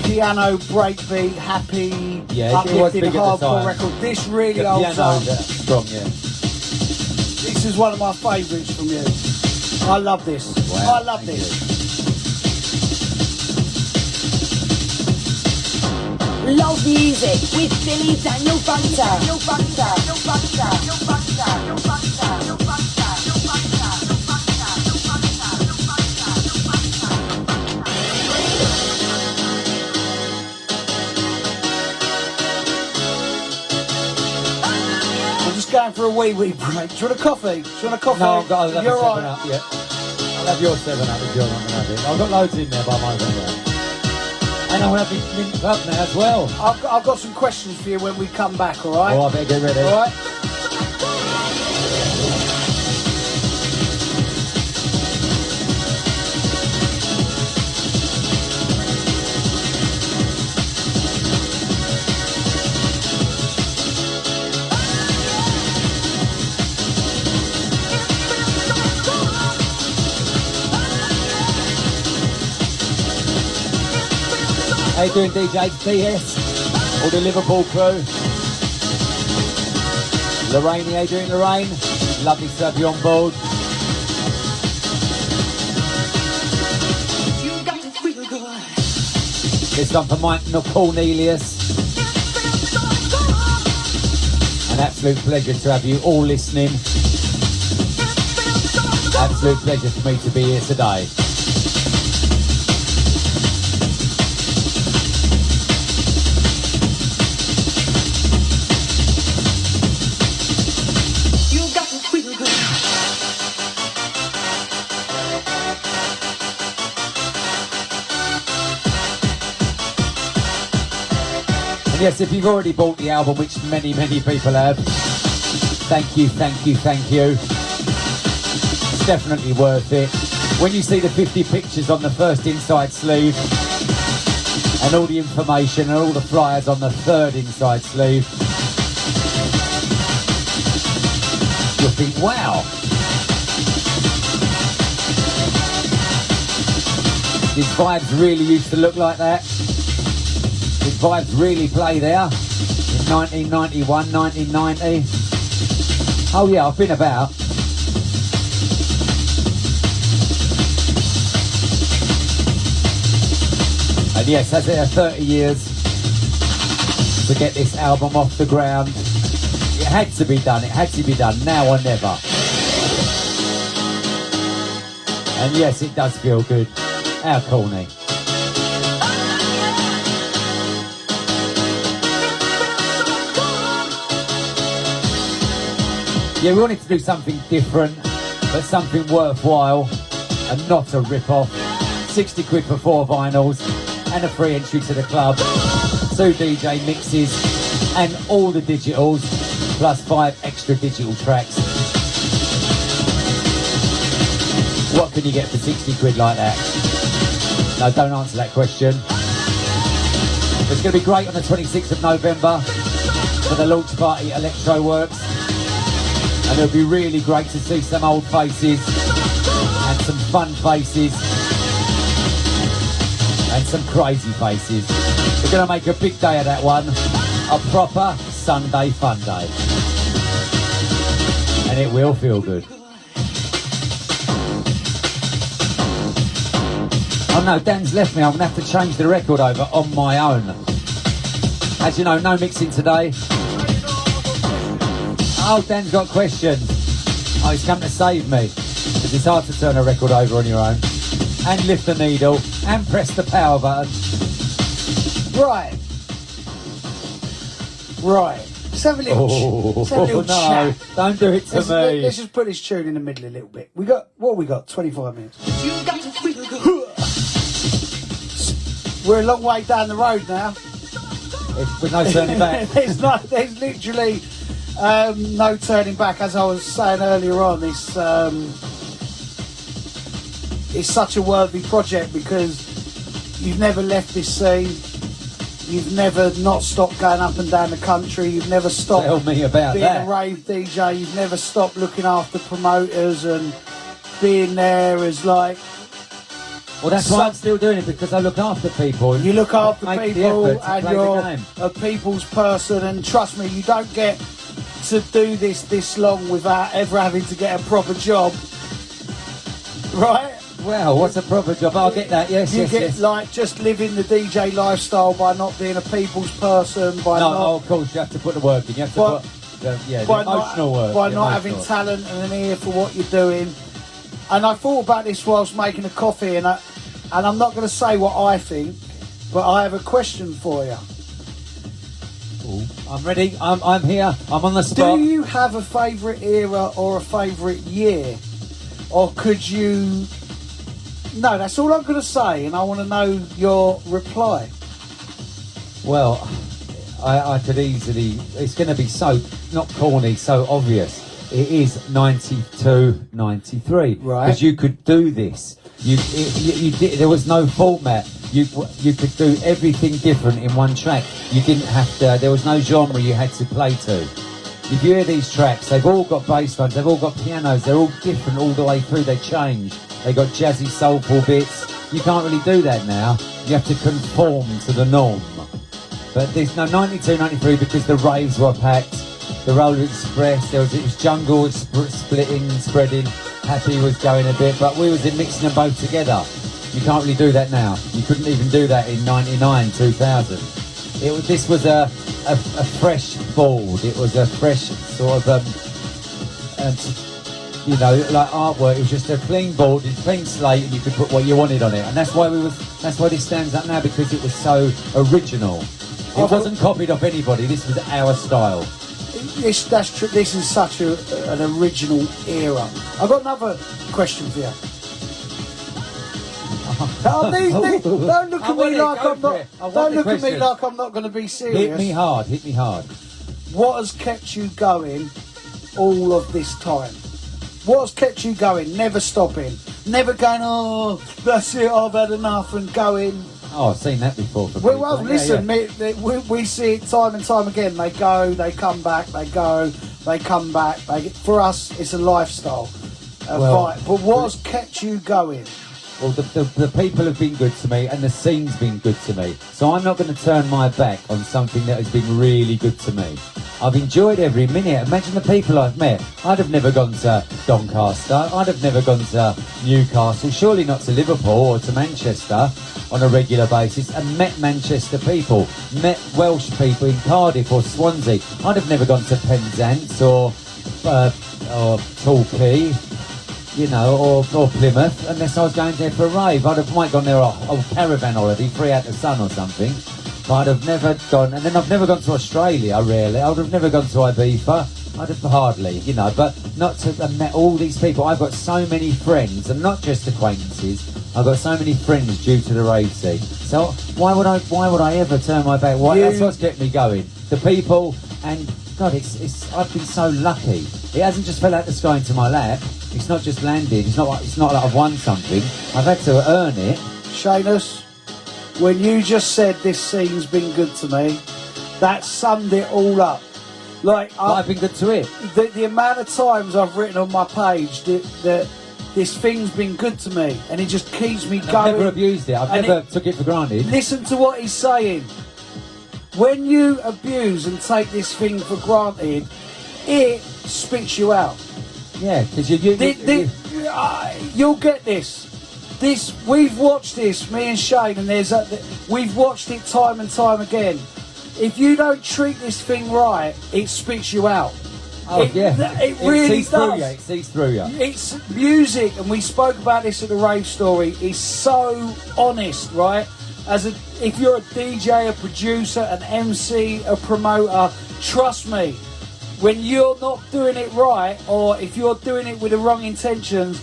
piano breakbeat, happy, uplifting hardcore record. This really holds up. Strong, yeah. This is one of my favourites from you. I love this. Wow, I love this. Love music with Billy Daniel Bunter. No Bunter. No Bunter. No Bunter. No Bunter. No Bunter. No Bunter. I'm just going for a wee break. Do you want a coffee? Do you want a coffee? No, I'll have a You're 7 right. up, yeah. I'll have your 7 up if you're not going to have it. I've got loads in there, but I might as well. And I'll have this mint club now as well. I've got some questions for you when we come back, alright? Oh, I better get ready. Alright? How you doing, DJ TS? All the Liverpool crew. Lorraine, how you doing, Lorraine? Lovely to have you on board. This one for Mike Cornelius. An absolute pleasure to have you all listening. Absolute pleasure for me to be here today. Yes, if you've already bought the album, which many people have, thank you. It's definitely worth it. When you see the 50 pictures on the first inside sleeve, and all the information and all the flyers on the third inside sleeve, you'll think, wow. These vibes really used to look like that. Did vibes really play there in 1991, 1990? Oh yeah, I've been about. And yes, has it 30 years to get this album off the ground. It had to be done, now or never. And yes, it does feel good. How corny. Yeah, we wanted to do something different, but something worthwhile and not a rip-off. 60 quid for 4 vinyls and a free entry to the club, 2 DJ mixes and all the digitals, plus 5 extra digital tracks. What can you get for 60 quid like that? No, don't answer that question. It's going to be great on the 26th of November for the launch party at Electro Works. And it'll be really great to see some old faces and some fun faces and some crazy faces. We're going to make a big day of that one, a proper Sunday fun day. And it will feel good. Oh no, Dan's left me. I'm going to have to change the record over on my own. As you know, no mixing today. Oh, Dan's got questions. Oh, he's come to save me. Because it's hard to turn a record over on your own. And lift the needle. And press the power button. Right. Right. Let's have a little, chat. Don't do it to me. Let's just put this tune in the middle a little bit. What have we got? 25 minutes. We're a long way down the road now. With no turning back. There's literally no turning back. As I was saying earlier on, it's such a worthy project because you've never left this scene. You've never not stopped going up and down the country. You've never stopped Tell me about being that. a rave DJ. You've never stopped looking after promoters and being there as like... Well, that's why I'm still doing it, because I look after people. You look after Make the people effort to and play the you're game. a people's person, and trust me, you don't get to do this long without ever having to get a proper job, right? Well, what's a proper job? I'll get that, yes, You yes, get yes. like just living the DJ lifestyle by not being a people's person, by No, not... oh, of course, you have to put the work in. You have to But- put the by emotional work. By the not emotional having work. talent and an ear for what you're doing. And I thought about this whilst making a coffee, and I'm not going to say what I think, but I have a question for you. Ooh, I'm ready. I'm here. I'm on the spot. Do you have a favourite era or a favourite year? Or could you... No, that's all I'm going to say, and I want to know your reply. Well, I could easily... It's going to be so, not corny, so obvious. It is 92, 93. Right. Because you could do this. You did, there was no format. You could do everything different in one track. You didn't have to... There was no genre you had to play to. If you hear these tracks, they've all got bass lines, they've all got pianos, they're all different all the way through, they change. They got jazzy, soulful bits. You can't really do that now. You have to conform to the norm. But there's no 92, 93 because the raves were packed. The Roller Express, it was jungle, splitting, spreading. Happy was going a bit, but we was mixing them both together. You can't really do that now. You couldn't even do that in 99, 2000. This was a fresh board. It was a fresh sort of like artwork. It was just a clean board, a clean slate, and you could put what you wanted on it. And that's why this stands up now, because it was so original. It wasn't copied off anybody. This was our style. That's true. This is such an original era. I've got another question for you. Don't look at me like I'm not. Don't look at me like I'm not going to be serious. Hit me hard. Hit me hard. What has kept you going all of this time? What has kept you going? Never stopping. Never going, oh, that's it, I've had enough, and going. Oh, I've seen that before. Well, listen, we see it time and time again. They go, they come back, they go, they come back. For us, it's a lifestyle. Fight. But what has kept you going? Well, the people have been good to me, and the scene's been good to me. So I'm not going to turn my back on something that has been really good to me. I've enjoyed every minute. Imagine the people I've met. I'd have never gone to Doncaster. I'd have never gone to Newcastle. Surely not to Liverpool or to Manchester on a regular basis, and met Manchester people, met Welsh people in Cardiff or Swansea. I'd have never gone to Penzance or Torquay, or Plymouth, unless I was going there for a rave. I'd have might gone there on a caravan holiday, free out the sun or something. But I'd have never gone, and then I've never gone to Australia, really. I'd have never gone to Ibiza. I'd have hardly, but not to have met all these people. I've got so many friends, and not just acquaintances. I've got so many friends due to the rave scene. So why would I ever turn my back? That's what's kept me going. The people, and God, I've been so lucky. It hasn't just fell out the sky into my lap. It's not just landed. It's not like I've won something. I've had to earn it. Seamus, when you just said this scene's been good to me, that summed it all up. Like I've been good to it. The amount of times I've written on my page that this thing's been good to me, and it just keeps me going. I've never abused it. I've never took it for granted. Listen to what he's saying. When you abuse and take this thing for granted, it spits you out. Yeah, because you'll get this. We've watched this, me and Shane, and we've watched it time and time again. If you don't treat this thing right, it spits you out. Oh, yeah. It really sees through you. does. It sees through you. It's music, and we spoke about this at the Rave story, is so honest, right? If you're a DJ, a producer, an MC, a promoter, trust me, when you're not doing it right, or if you're doing it with the wrong intentions,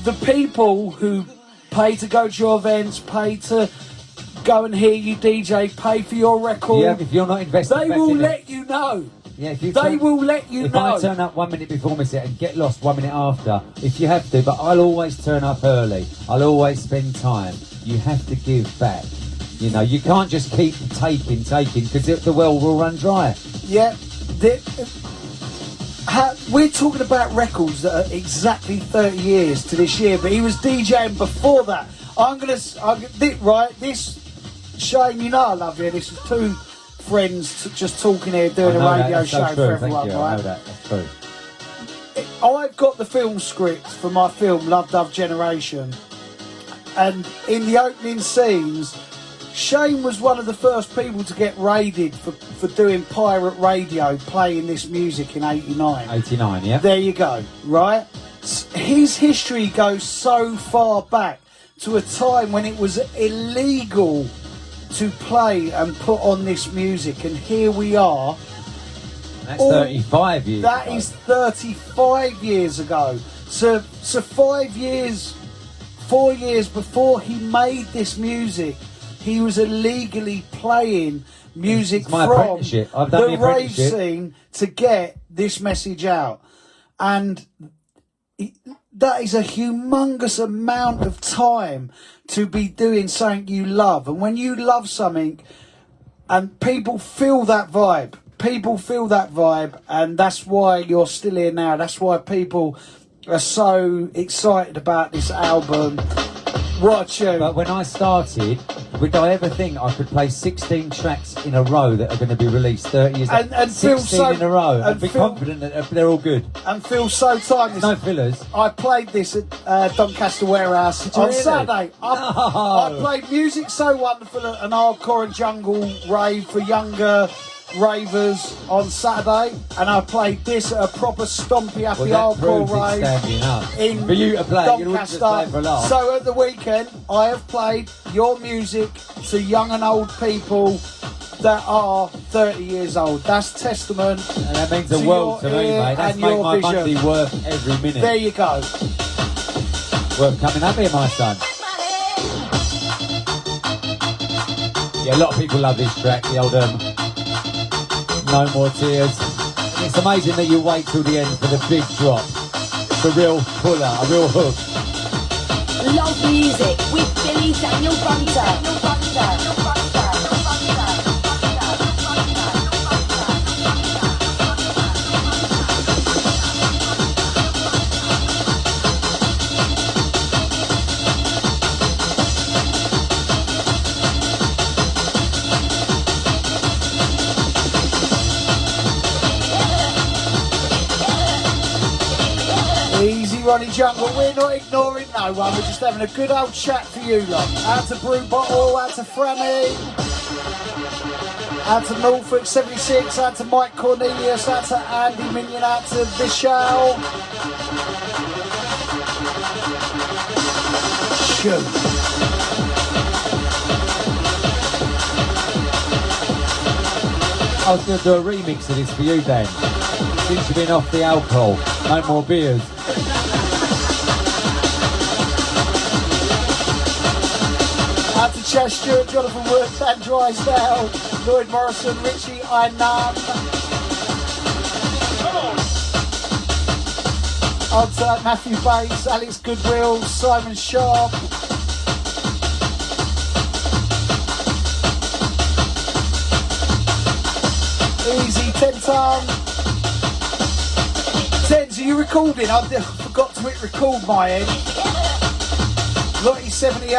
the people who pay to go to your events, pay to go and hear you DJ, pay for your record, Yeah, if you're not invested, they will let you know. Yeah, They will let you if know. I turn up 1 minute before my set and get lost 1 minute after, if you have to, but I'll always turn up early. I'll always spend time. You have to give back. You know, you can't just keep taking, because the well will run dry. Yeah. We're talking about records that are exactly 30 years to this year, but he was DJing before that. This, Shane, you know I love you. This is two friends just talking here, doing a radio show for everyone, right? I know that, that's true. I've got the film script for my film Love Dove Generation, and in the opening scenes, Shane was one of the first people to get raided for doing pirate radio, playing this music in 89. 89, yeah. There you go, right? His history goes so far back to a time when it was illegal to play and put on this music, and here we are. That's 35 years That ago. is 35 years ago. So 4 years before he made this music, he was illegally playing music It's my from apprenticeship. I've done the the rave apprenticeship. scene to get this message out. And that is a humongous amount of time to be doing something you love. And when you love something and people feel that vibe, and that's why you're still here now. That's why people are so excited about this album. What a tune. But when I started, would I ever think I could play 16 tracks in a row that are going to be released 30 years later? And feel 16 so, in a row and be feel, confident that they're all good. And feel so timeless. No fillers. I played this at Doncaster Warehouse on really? Saturday. I played music so wonderful at an hardcore and jungle rave for younger ravers on Saturday, and I played this at a proper stompy happy hardcore rave in for you to play. You wouldn't just play for a laugh. So at the weekend, I have played your music to young and old people that are 30 years old. That's testament. And that means the world to me, mate. That's made my money worth every minute. There you go. Worth coming up here, my son. Yeah, a lot of people love this track, the old No More Tears. And it's amazing that you wait till the end for the big drop. It's a real puller, a real hook. Love music with Billy Daniel Bunter. Easy, Ronnie Jungle. We're not ignoring no one. We're just having a good old chat for you lot. Out to Brew Bottle, out to Franny, out to Norfolk 76, out to Mike Cornelius, out to Andy Minion, out to Vishal. Shoot. I was going to do a remix of this for you, Dan. Since you've been off the alcohol, no more beers. Out to Chess Stewart, Jonathan Wood, Dan Drysdale, Lloyd Morrison, Richie Ainan. Out to Matthew Bates, Alex Goodwill, Simon Sharp. Easy, 10 ton. Tens, are you recording? I forgot to hit record my end. Lottie 78,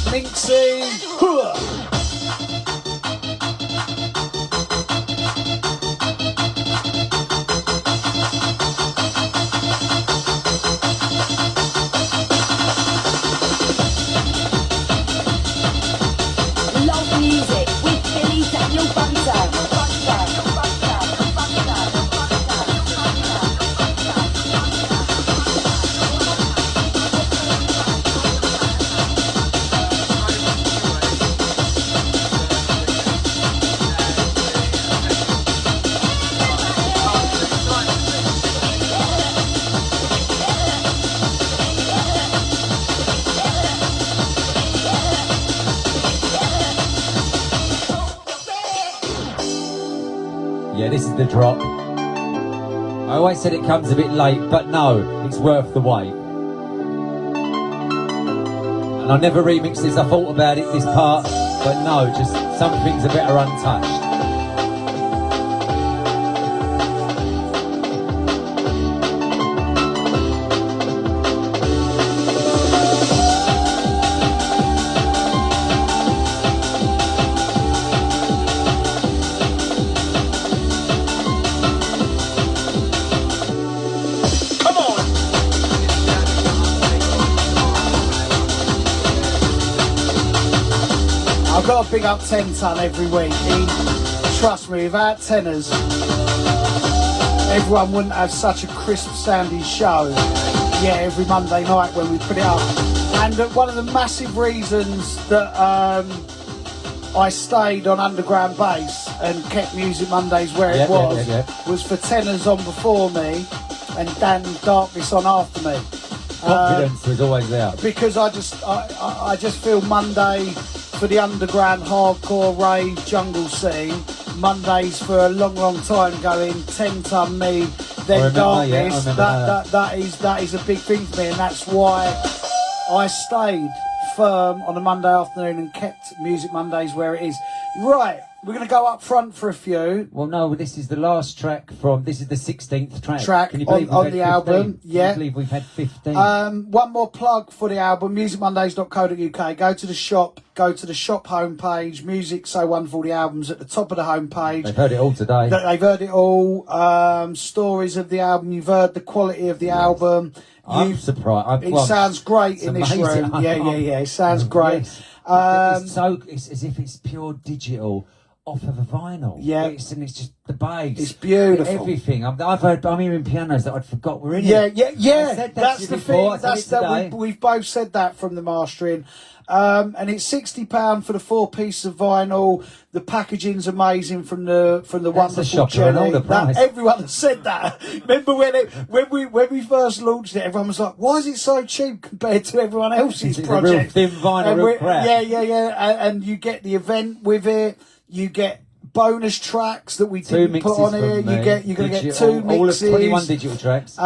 Minxie. Love music with Billy Daniel Bunter. Yeah, this is the drop. I always said it comes a bit late, but no, it's worth the wait. And I never remixed this. I thought about it, this part, but no, just some things are better untouched. I've got to big up 10 Ton every week. Trust me, without tenors, everyone wouldn't have such a crisp sounding show. Yeah, every Monday night when we put it up. And one of the massive reasons that I stayed on Underground Bass and kept Music Mondays where it was for tenors on before me and Dan Darkness on after me. Confidence was always there. Because I just feel Monday for the underground hardcore rave jungle scene, Mondays for a long time going 10 Ton me, then Darkness. That is a big thing for me, and that's why I stayed firm on a Monday afternoon and kept Music Mondays where it is. Right, we're going to go up front for a few. Well, no, this is the last track from. This is the 16th track. Can you believe on the album? Yeah. Can you believe we've had 15? One more plug for the album: musicmondays.co.uk. Go to the shop. Go to the shop homepage. Music So Wonderful. The album's at the top of the homepage. They've heard it all today. They've heard it all. Stories of the album. You've heard the quality of the album. I'm surprised. It sounds great in this room. Yeah. It sounds great. Yes. It's as if it's pure digital off of a vinyl. Yeah. It's just the bass. It's beautiful. Everything. I'm hearing pianos that I'd forgot were in it. I That's said that to you the before. thing. We've both said that from the mastering. And it's £60 for the 4 pieces of vinyl. The packaging's amazing from the wonderful Jenny. Everyone has said that. Remember when we first launched it, everyone was like, "Why is it so cheap compared to everyone else's project?" Real thin vinyl, real crap. Yeah. And you get the event with it. You get bonus tracks that we didn't put on here. You're going to get 2 mixes. All of 21 digital tracks.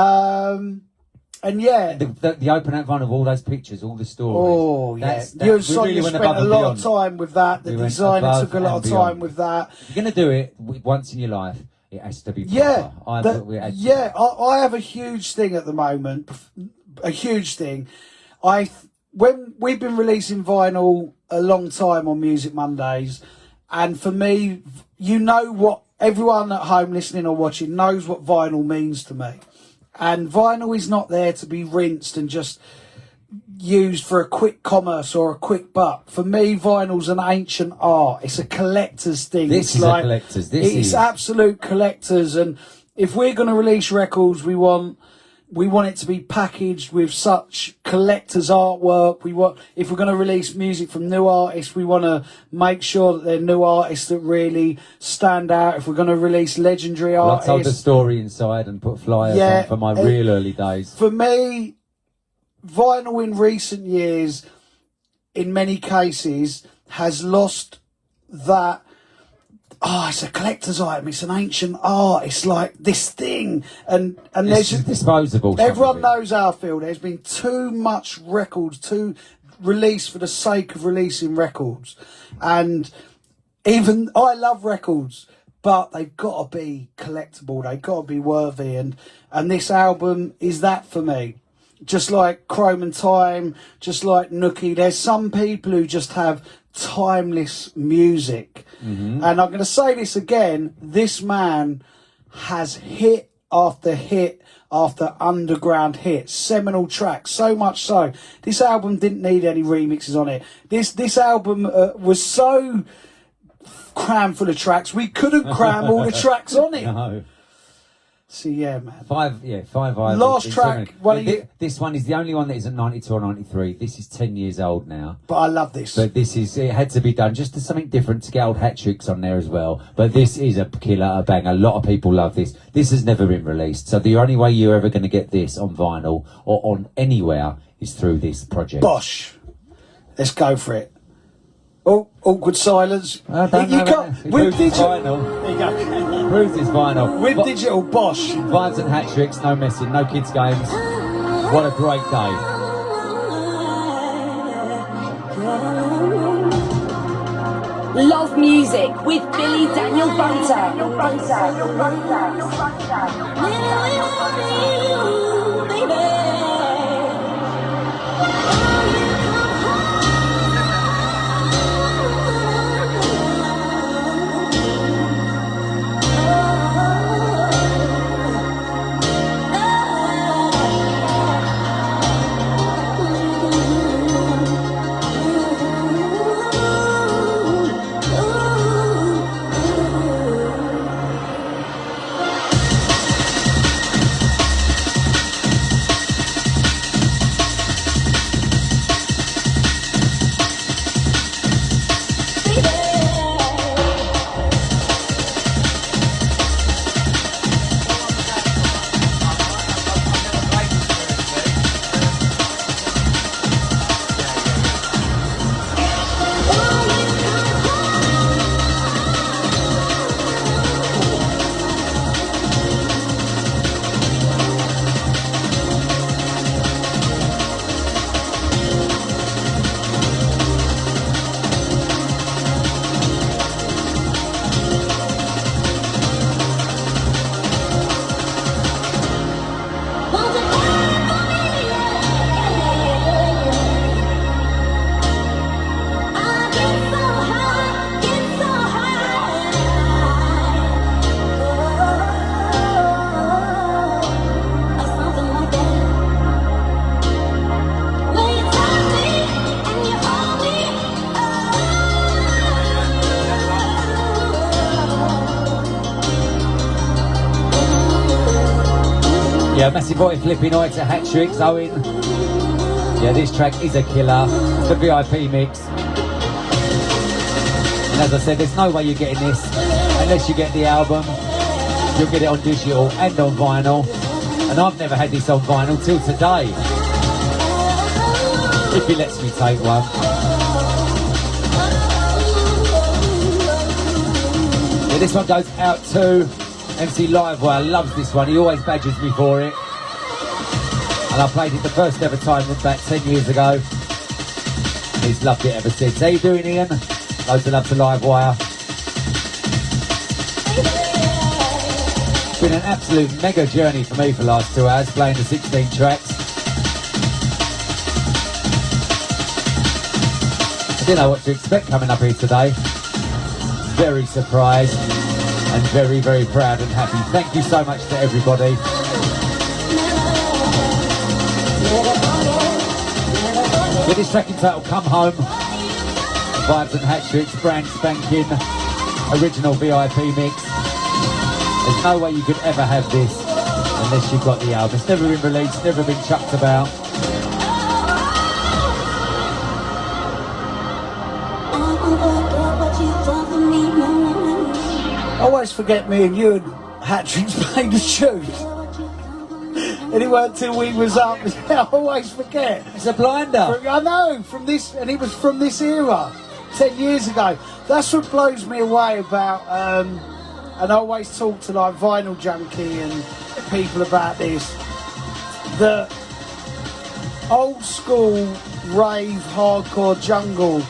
And yeah, the open out vinyl of all those pictures, all the stories. Oh yeah, you and Sonia spent a lot of time with that. The designer took a lot of time with that. If you're going to do it once in your life, it has to be proper. Yeah, I have a huge thing at the moment. A huge thing. When we've been releasing vinyl a long time on Music Mondays, and for me, you know what everyone at home listening or watching knows what vinyl means to me. And vinyl is not there to be rinsed and just used for a quick commerce or a quick buck. For me, vinyl's an ancient art. It's a collector's thing. This is a collector's. It's absolute collectors. And if we're going to release records, we want it to be packaged with such collector's artwork. If we're going to release music from new artists, we want to make sure that they're new artists that really stand out. If we're going to release legendary artists, I told the story inside and put flyers on for my real early days. For me, vinyl in recent years, in many cases, has lost that. It's a collector's item. It's an ancient art. It's like this thing, and there's just disposable. Everyone knows how I feel. There's been too much records to release for the sake of releasing records, and even I love records, but they've got to be collectible. They've got to be worthy, and this album is that for me. Just like Chrome and Time, just like Nookie, there's some people who just have timeless music. Mm-hmm. And I'm going to say this again, this man has hit after hit after underground hit, seminal tracks, so much so. This album didn't need any remixes on it. This album was so crammed full of tracks, we couldn't cram all the tracks on it. No. So yeah, man. 5 Last track. This one is the only one that isn't 92 or 93. This is 10 years old now. But I love this. But it had to be done just to something different to get old hat tricks on there as well. But this is a killer, a bang. A lot of people love this. This has never been released. So the only way you're ever going to get this on vinyl or on anywhere is through this project. Bosh. Let's go for it. Oh, awkward silence. I don't You know can't. that. It With proves it's digital. vinyl. There you go. Proves it's vinyl. With digital Bosch. Vibes and hat tricks, no messing, no kids games. What a great day. Love music with Billy Daniel Bunter. Yeah, massive boy flipping eye to hat tricks, Owen. Yeah, this track is a killer. It's the VIP mix. And as I said, there's no way you're getting this unless you get the album. You'll get it on digital and on vinyl. And I've never had this on vinyl till today. If he lets me take one. Yeah, this one goes out to MC Livewire. Loves this one. He always badgers me for it. And I played it the first ever time about 10 years ago. He's loved it ever since. How you doing, Ian? Loads of love to Livewire. It's been an absolute mega journey for me for the last 2 hours, playing the 16 tracks. I didn't know what to expect coming up here today. Very surprised and very, very proud and happy. Thank you so much to everybody. With this track entitled Come Home, Vibes and Hat Tricks, brand spanking, original VIP mix. There's no way you could ever have this unless you've got the album. It's never been released, never been chucked about. I always forget me and you and Hat Tricks played the tune. And it weren't till we was up. I always forget. It's a blinder. I know, from this, and it was from this era, 10 years ago. That's what blows me away about, and I always talk to like Vinyl Junkie and people about this, the old school rave, hardcore jungle,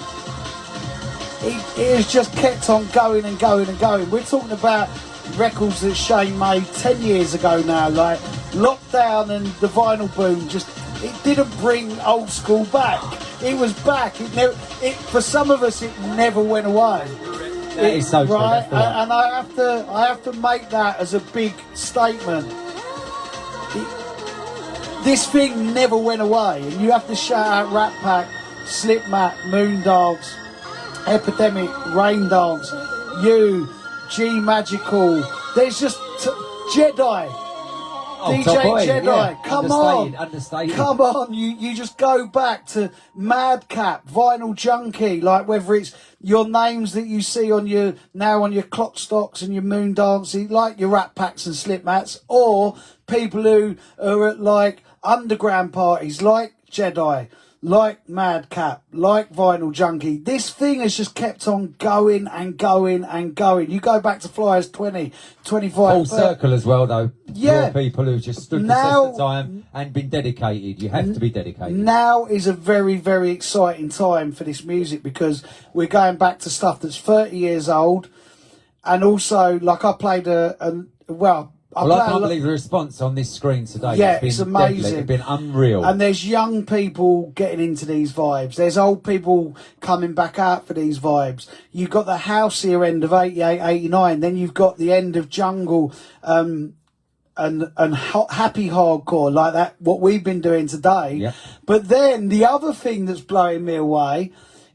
it has just kept on going and going and going. We're talking about records that Shane made 10 years ago now, like Lockdown and the vinyl boom. Just, it didn't bring old school back. It was back. It never. For some of us, it never went away. That is so true. Right, That's the one. and I have to make that as a big statement. This thing never went away, and you have to shout out Rat Pack, Slipmat, Moondance, Epidemic, Rain Dance, you, G Magical. There's just Jedi. DJ top boy, Jedi, yeah. come Understated. Come on, you just go back to Madcap, Vinyl Junkie, like whether it's your names that you see on your clock stocks and your moon dancing, like your Rat Packs and Slipmats, or people who are at like underground parties like Jedi, like Madcap, like Vinyl Junkie, this thing has just kept on going and going and going. You go back to Flyers 20, 25... Full circle as well, though. Yeah. You're people who've just stood the Now- test of time and been dedicated. You have to be dedicated. Now is a very, very exciting time for this music because we're going back to stuff that's 30 years old. And also, like, I played I can't believe the response on this screen today. Yeah, It's it's been amazing. deadly. It's been unreal. And there's young people getting into these vibes. There's old people coming back out for these vibes. You've got the houseier end of 88, 89. Then you've got the end of jungle and happy hardcore, like that, what we've been doing today. Yep. But then the other thing that's blowing me away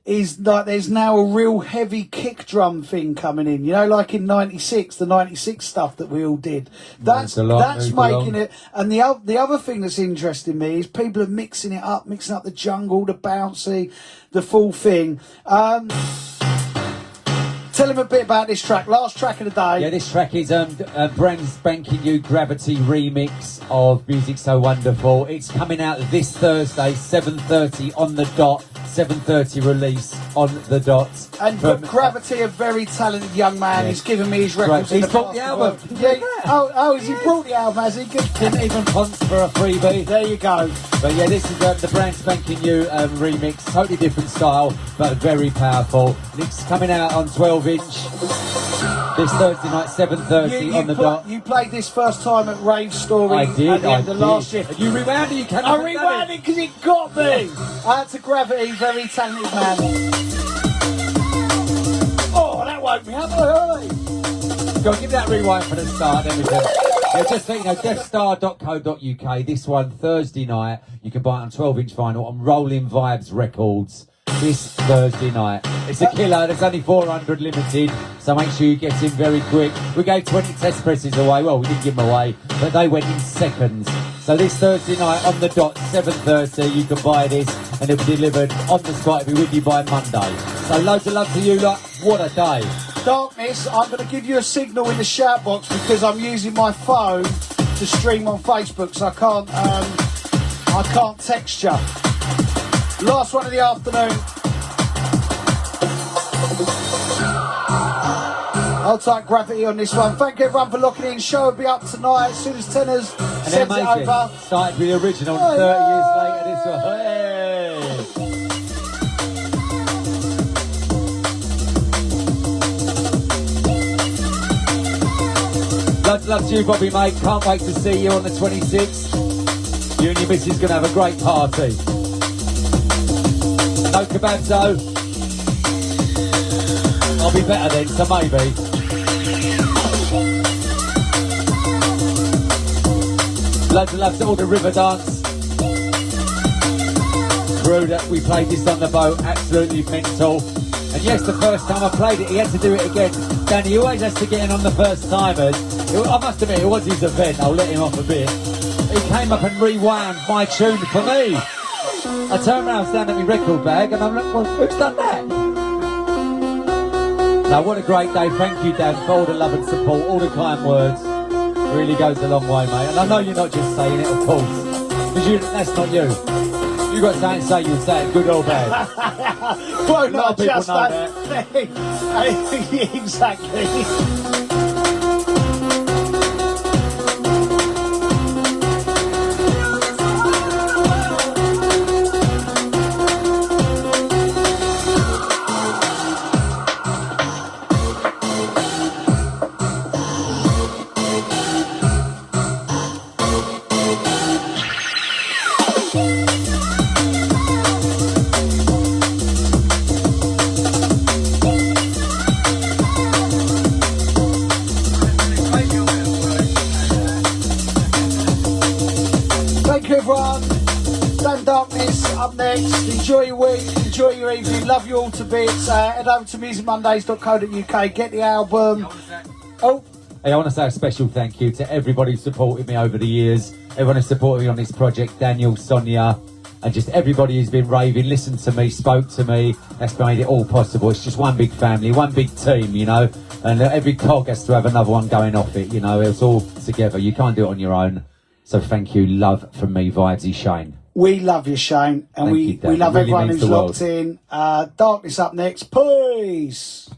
is that there's now a real heavy kick drum thing coming in. You know, like in '96, the '96 stuff that we all did. That's Moved along, making moved along. it. And the other thing that's interesting me is people are mixing it up, mixing up the jungle, the bouncy, the full thing. Tell him a bit about this track. Last track of the day. Yeah, this track is a brand spanking new Gravity remix of Music So Wonderful. It's coming out this Thursday, 7:30 on the dot. 7:30 release on the dot. And Gravity, a very talented young man. Yeah. He's given me his records. He's in the brought past the as album. well. Yeah. Has he brought the album? Has he? Good. Didn't even ponce for a freebie. There you go. But yeah, this is the brand spanking new remix. Totally different style, but very powerful. It's coming out on 12-inch this Thursday night, 7:30 on the dot. You played this first time at Rave Story I did, at the end of last year. You rewound it, you cannot I have done rewound it because it got me. Out to Gravity, very talented man. Oh, that woke me up early. Go on, give that rewind for the start and everything. Yeah, just so you know, deathstar.co.uk. This one, Thursday night. You can buy it on 12-inch vinyl on Rolling Vibes Records this Thursday night. It's a killer. There's only 400 limited, so make sure you get in very quick. We gave 20 test presses away. Well, we didn't give them away, but they went in seconds. So this Thursday night on the dot, 7:30, you can buy this and it'll be delivered on the spot. It'll be with you by Monday. So loads of love to you lot. What a day. Darkness, I'm going to give you a signal in the shout box because I'm using my phone to stream on Facebook, so I can't text you. Last one of the afternoon. I'll take Gravity on this one. Thank you everyone for locking in. Show will be up tonight as soon as Tenors And sends it amazing. over. Started with the original, Oh, 30 yeah. years later. This one. Hey. Lots of love to you, Bobby, mate. Can't wait to see you on the 26th. You and your missus going to have a great party. No kebabs, though. I'll be better then, so maybe. Loads of love to all the river dance crew that we played this on the boat. Absolutely mental. And yes, the first time I played it, he had to do it again. Danny always has to get in on the first timers. I must admit, it was his event. I'll let him off a bit. He came up and rewound my tune for me. I turned around, I was down at my record bag, and I'm like, well, who's done that? Now, what a great day. Thank you, Dan, for all the love and support, all the kind words. It really goes a long way, mate. And I know you're not just saying it, of course. Because that's not you. You got something to say, you'll say it, good or bad. Well, A lot not of people just know that. Exactly. Thank you, everyone. Dan Darkness up next. Enjoy your week, enjoy your evening. Love you all to bits. Head over to musicmondays.co.uk. Get the album. Oh, Hey, I want to say a special thank you to everybody who supported me over the years. Everyone who supported me on this project, Daniel, Sonia, and just everybody who's been raving, listened to me, spoke to me. That's made it all possible. It's just one big family, one big team, you know. And every cog has to have another one going off it, you know. It's all together. You can't do it on your own. So thank you. Love from me, Vibesy Shane. We love you, Shane, and Thank you, Dad. we love It really everyone means who's the locked in. Darkness up next. Peace.